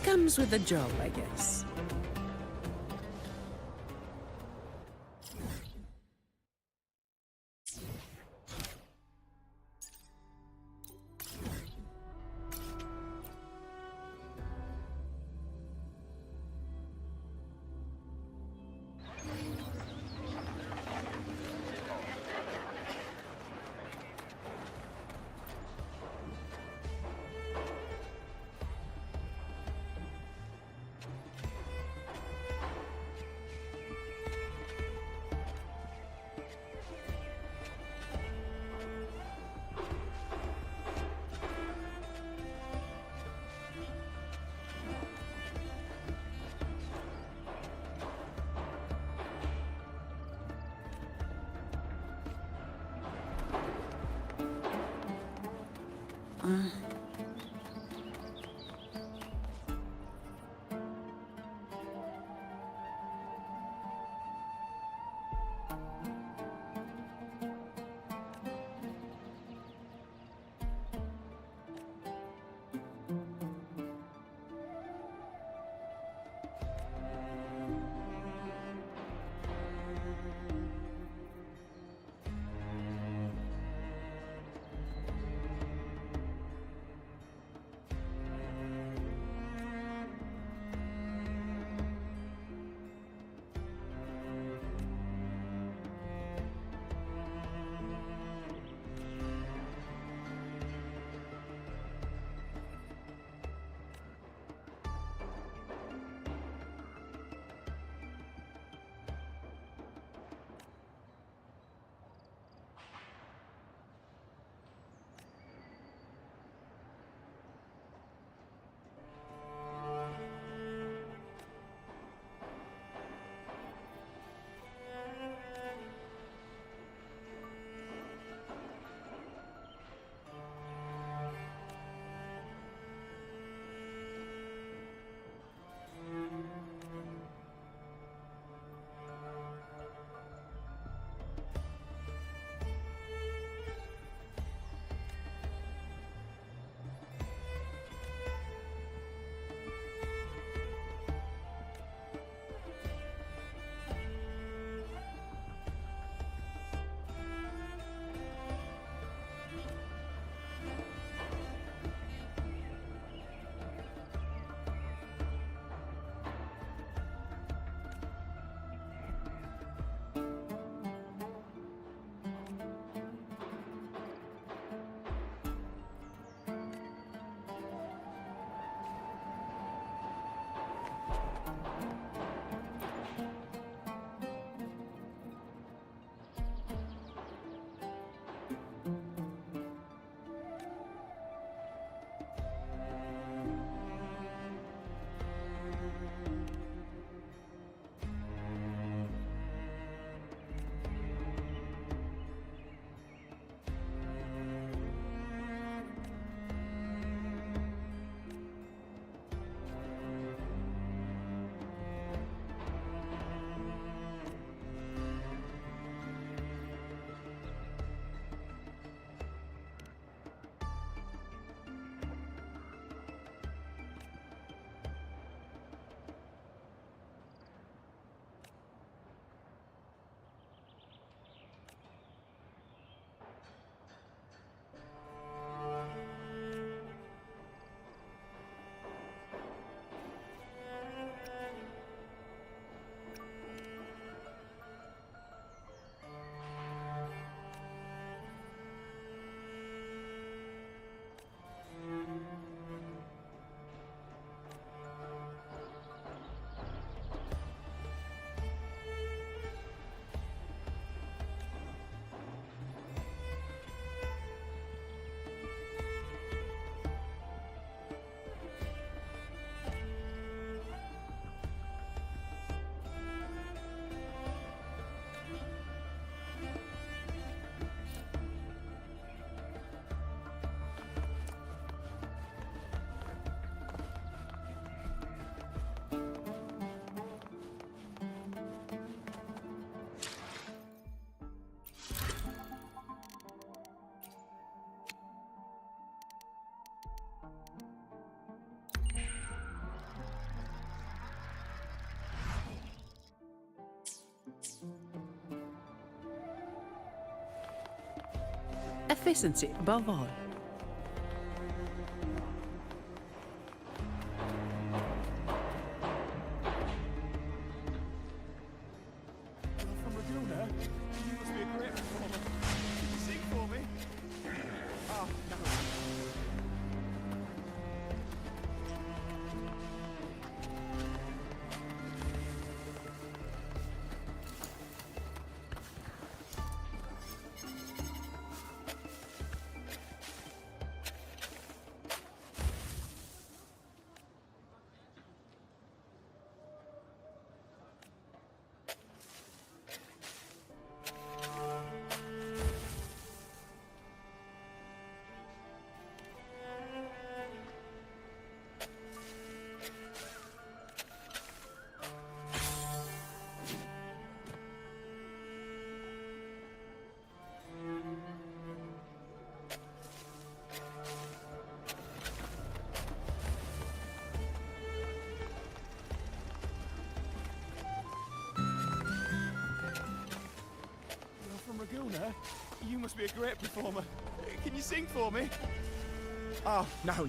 Comes with the job, I guess. Efficiency above all. You're from Laguna? You must be a great performer. Can you sing for me? Oh, no. From Laguna? You must be a great performer. Can you sing for me? Oh, no.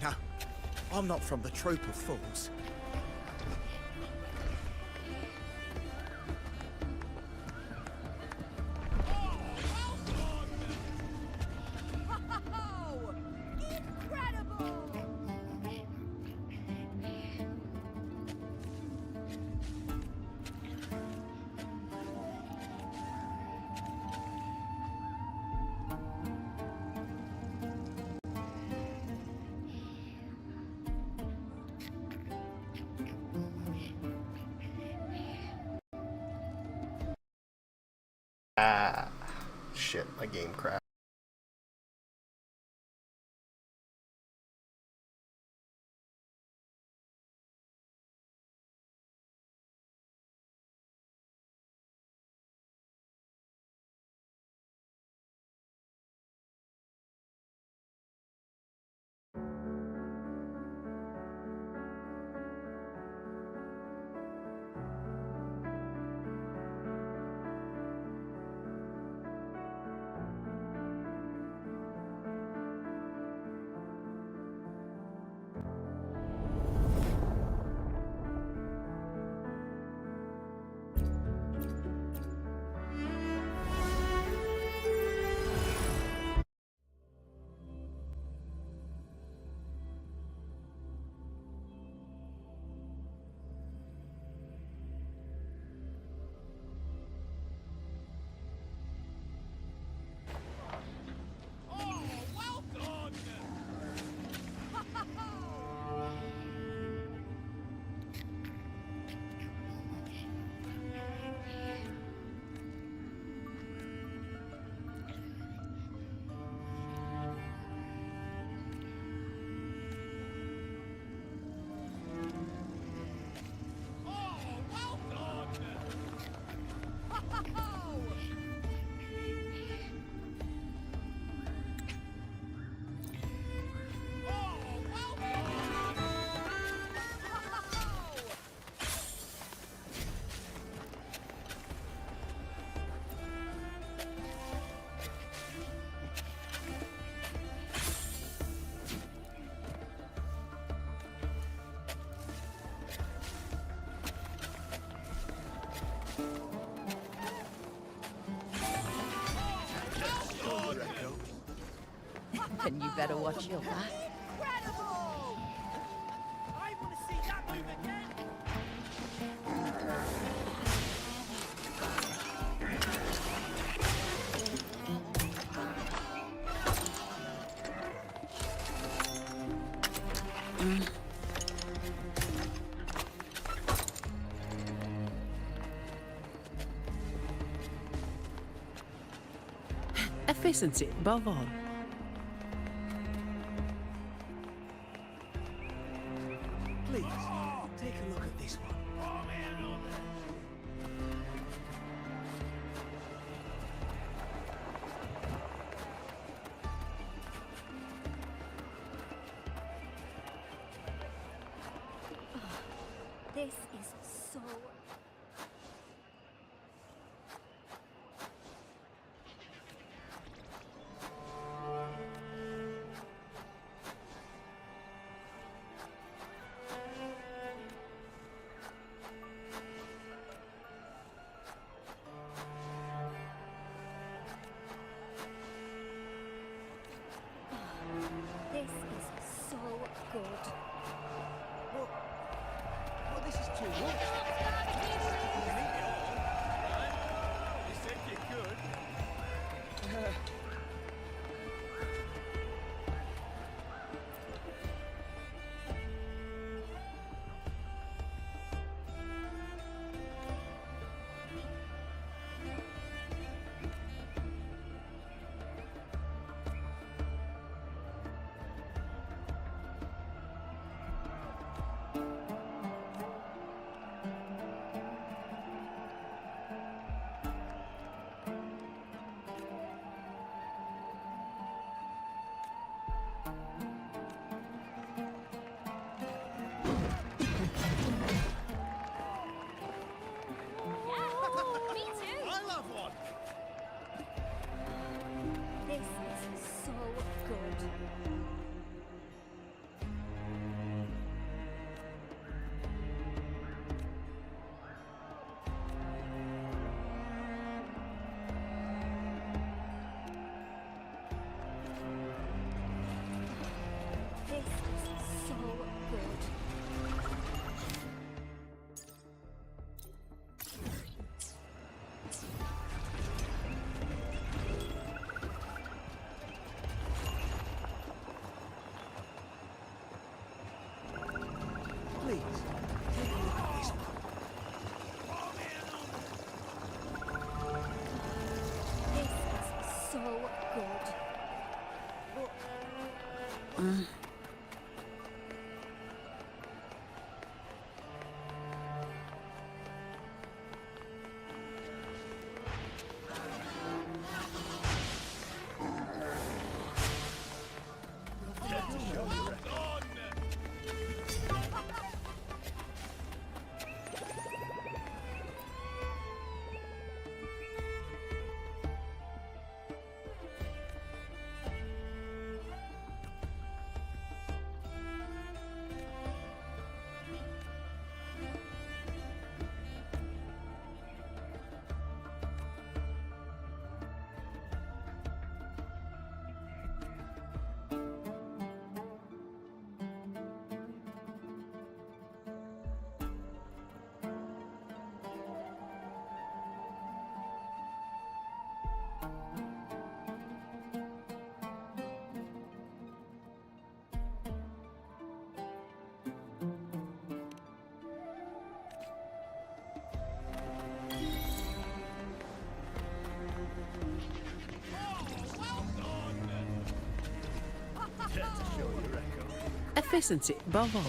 I'm not from the troop of fools. Ah, shit, my game crashed. Then you better watch your back. Incredible! I want to see that move again! Efficiency above all. Please, take a look at this one. This is so... too much. You can eat it all, right? You said you could. Me too! I love one! This is so good. This is so good. Please, take a look at this. This is so good. Efficiency above all.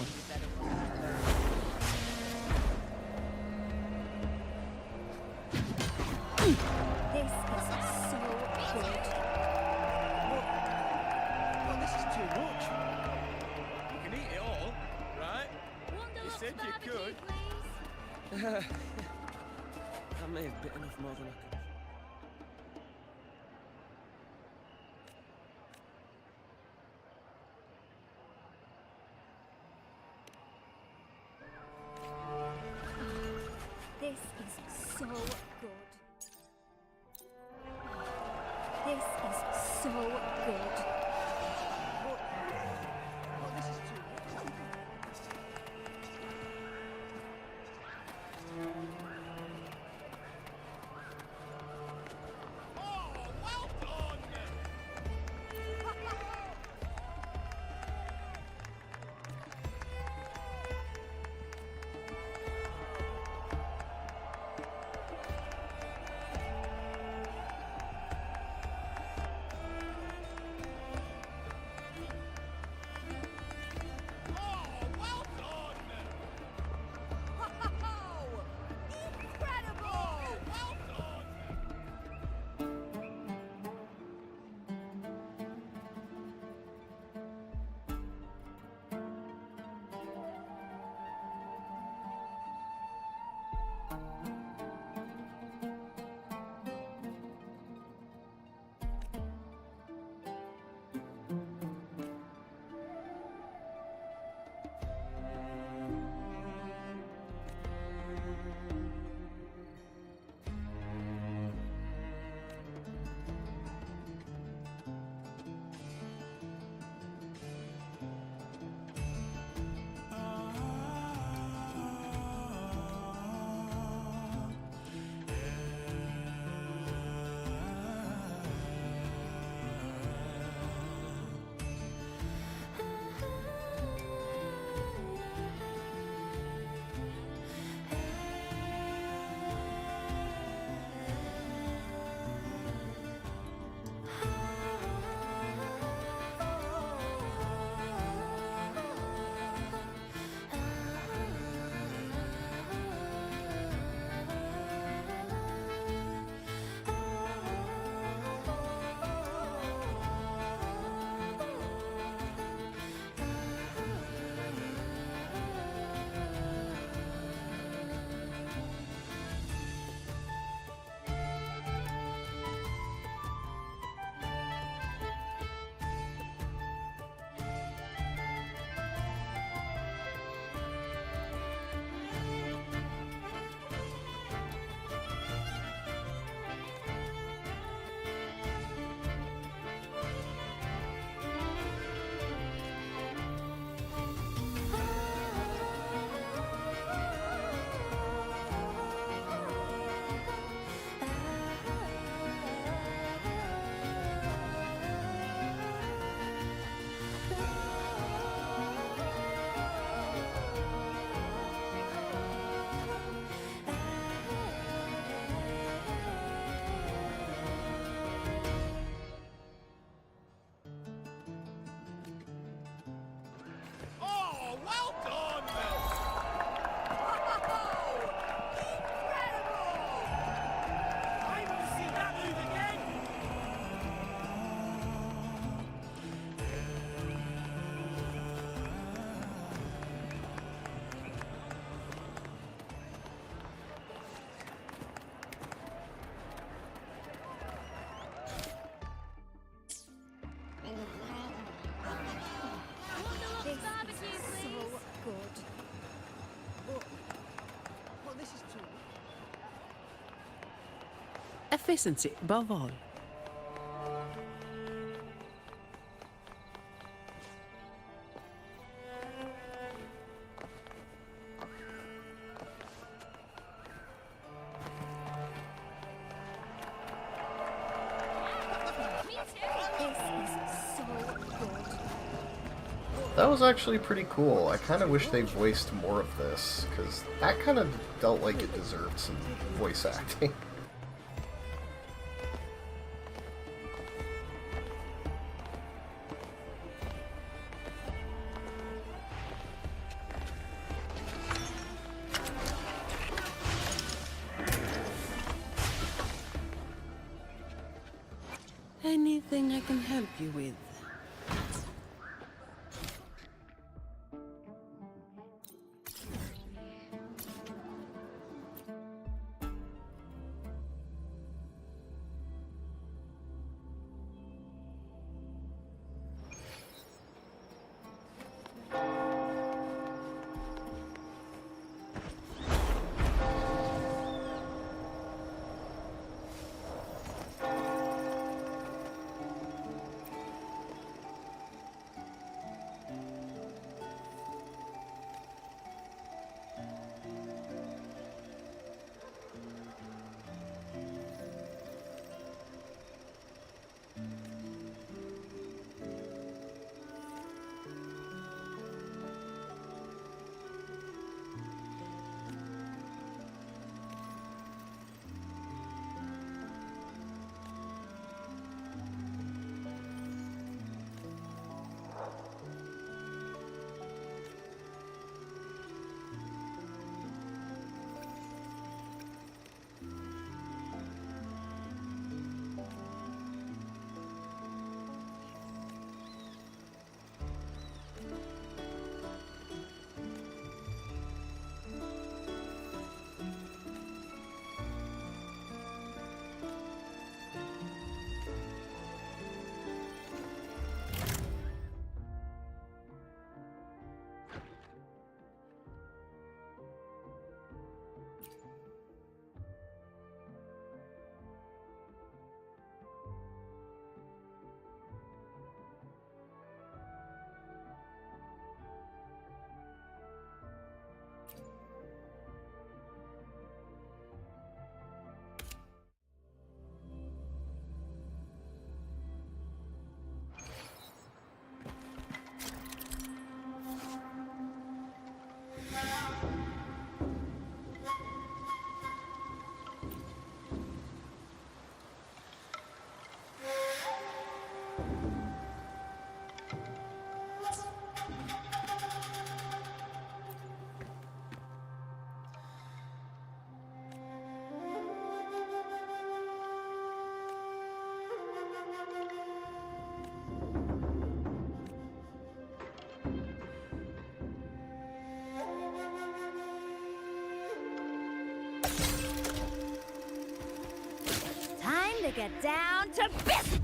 This is so good. Well, this is too much. You can eat it all, right? You said you could. I may have bitten off more than I could. This is so good. This is so good. Well, this is too much. Oh, well done! Efficiency above all. That was actually pretty cool. I kind of wish they voiced more of this, because that kind of felt like it deserved some voice acting. Anything I can help you with? To get down to business!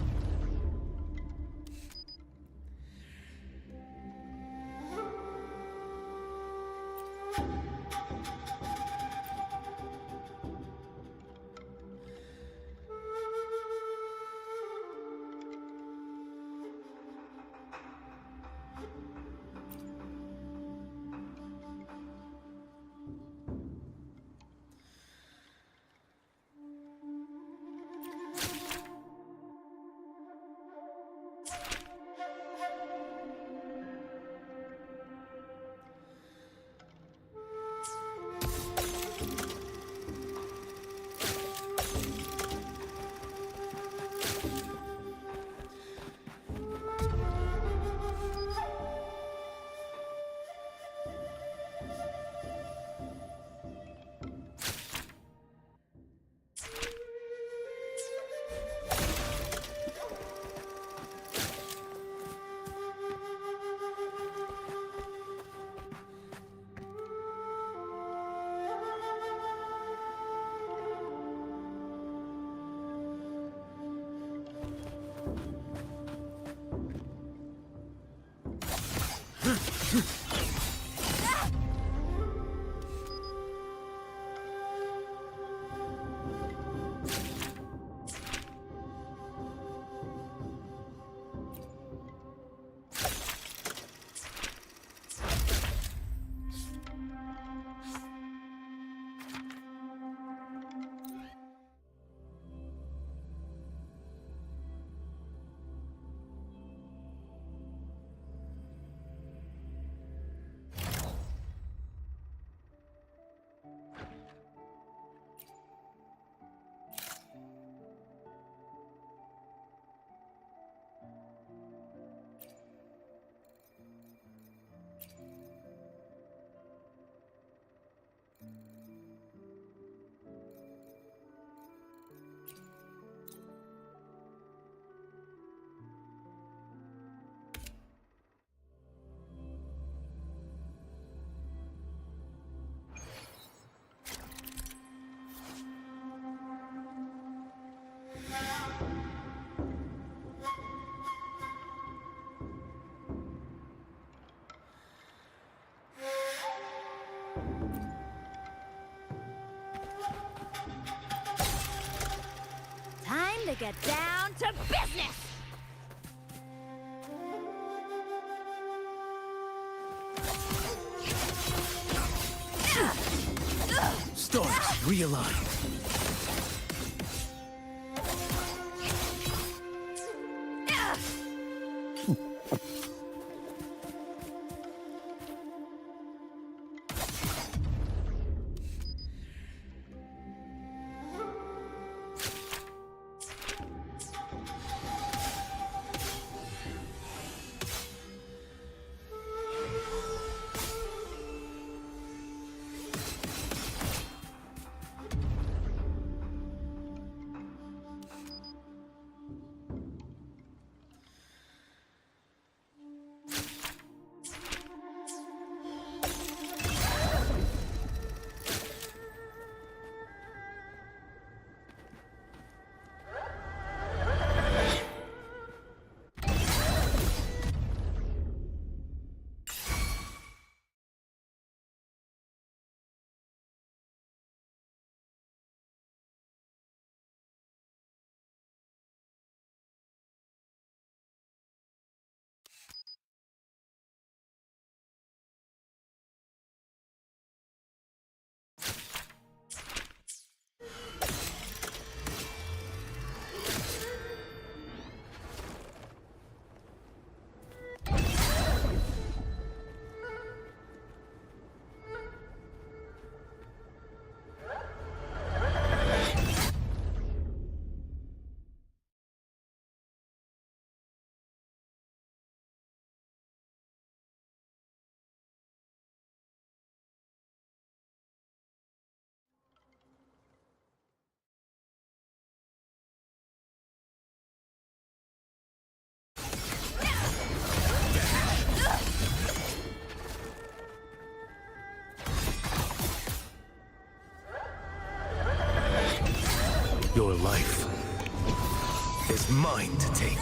time to get down to business! Stars, realign. Your life is mine to take.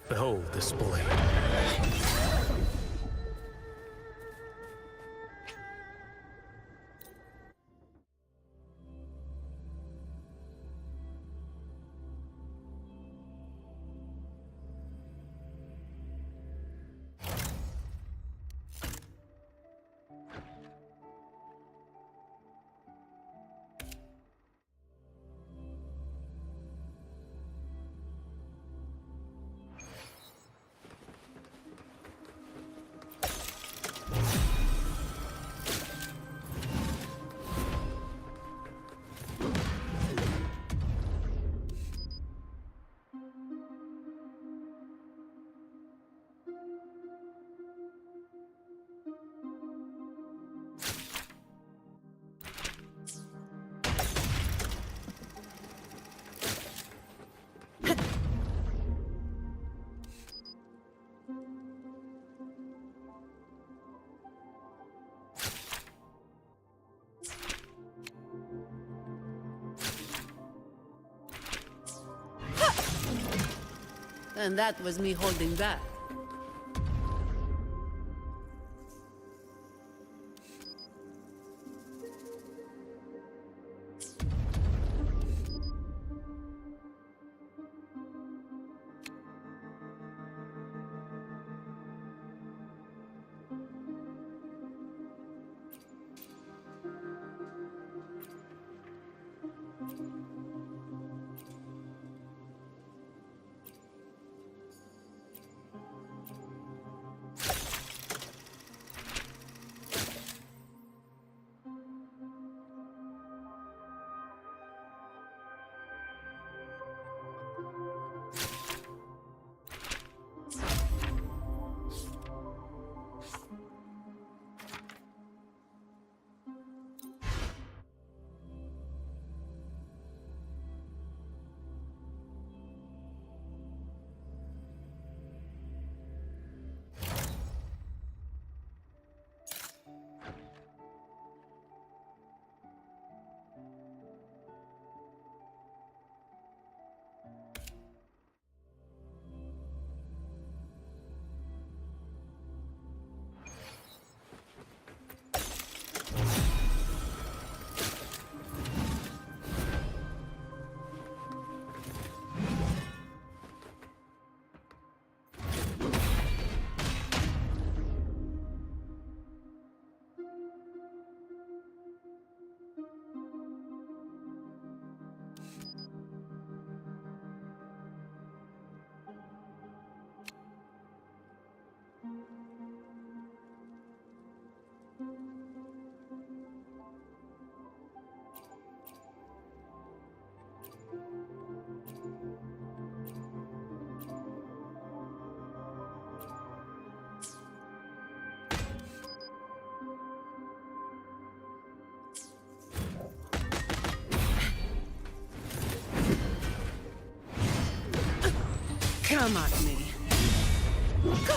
Behold this blade. And that was me holding back. Come at me. Go.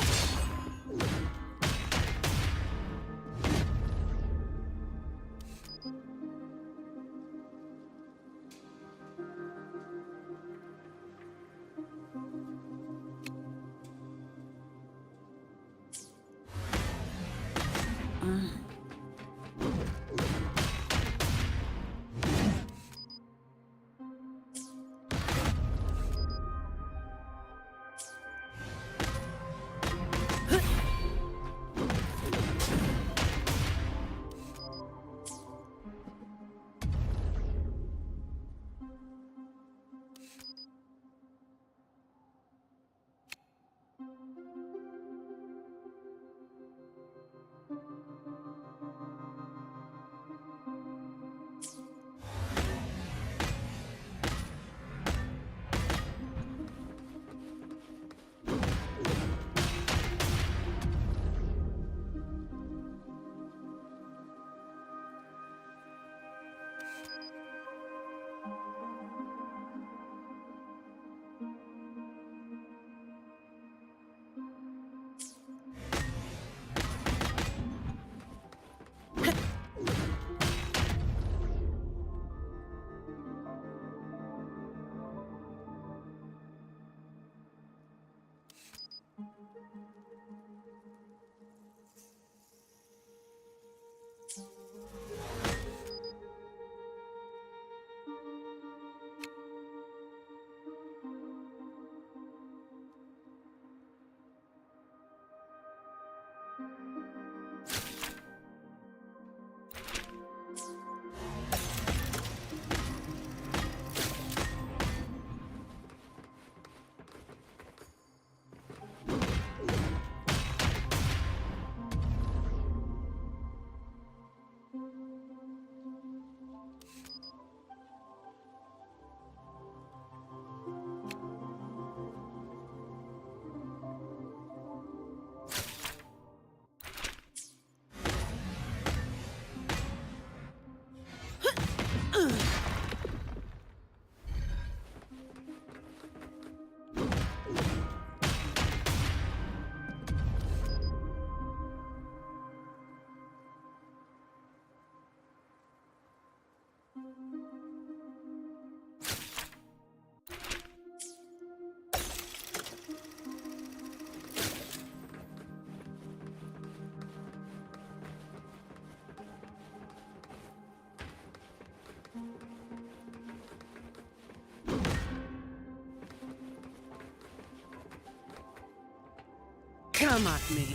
Come at me.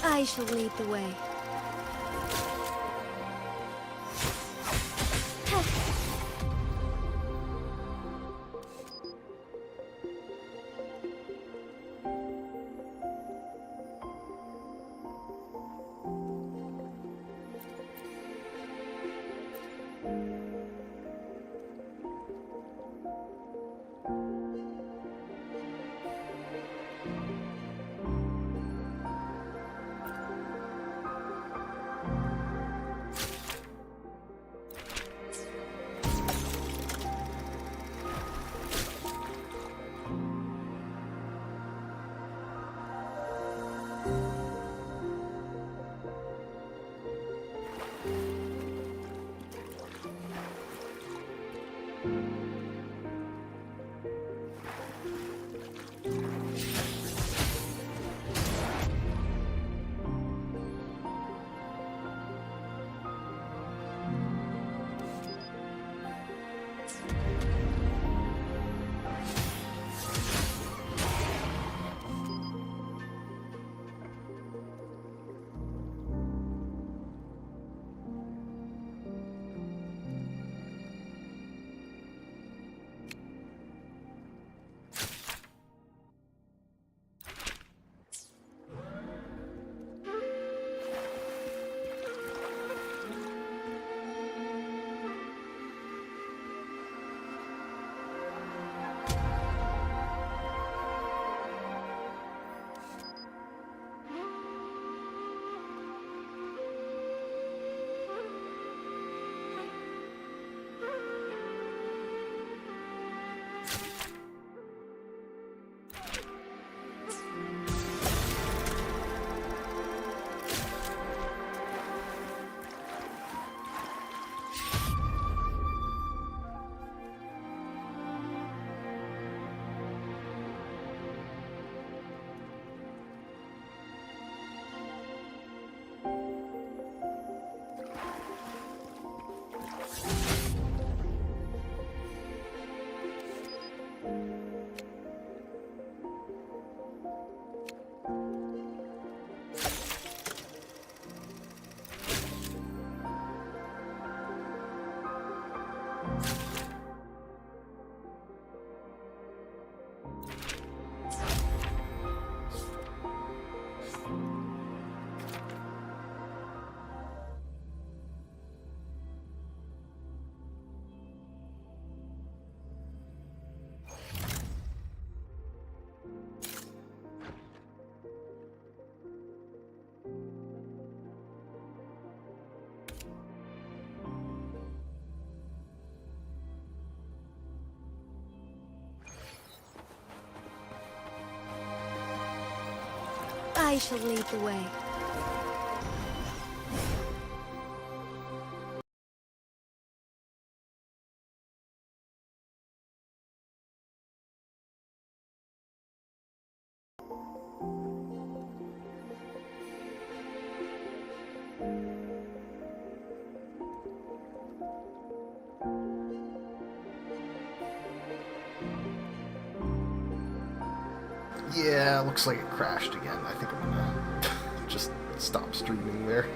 I shall lead the way. I shall lead the way. Yeah, looks like it crashed again. I think I'm gonna just stop streaming there.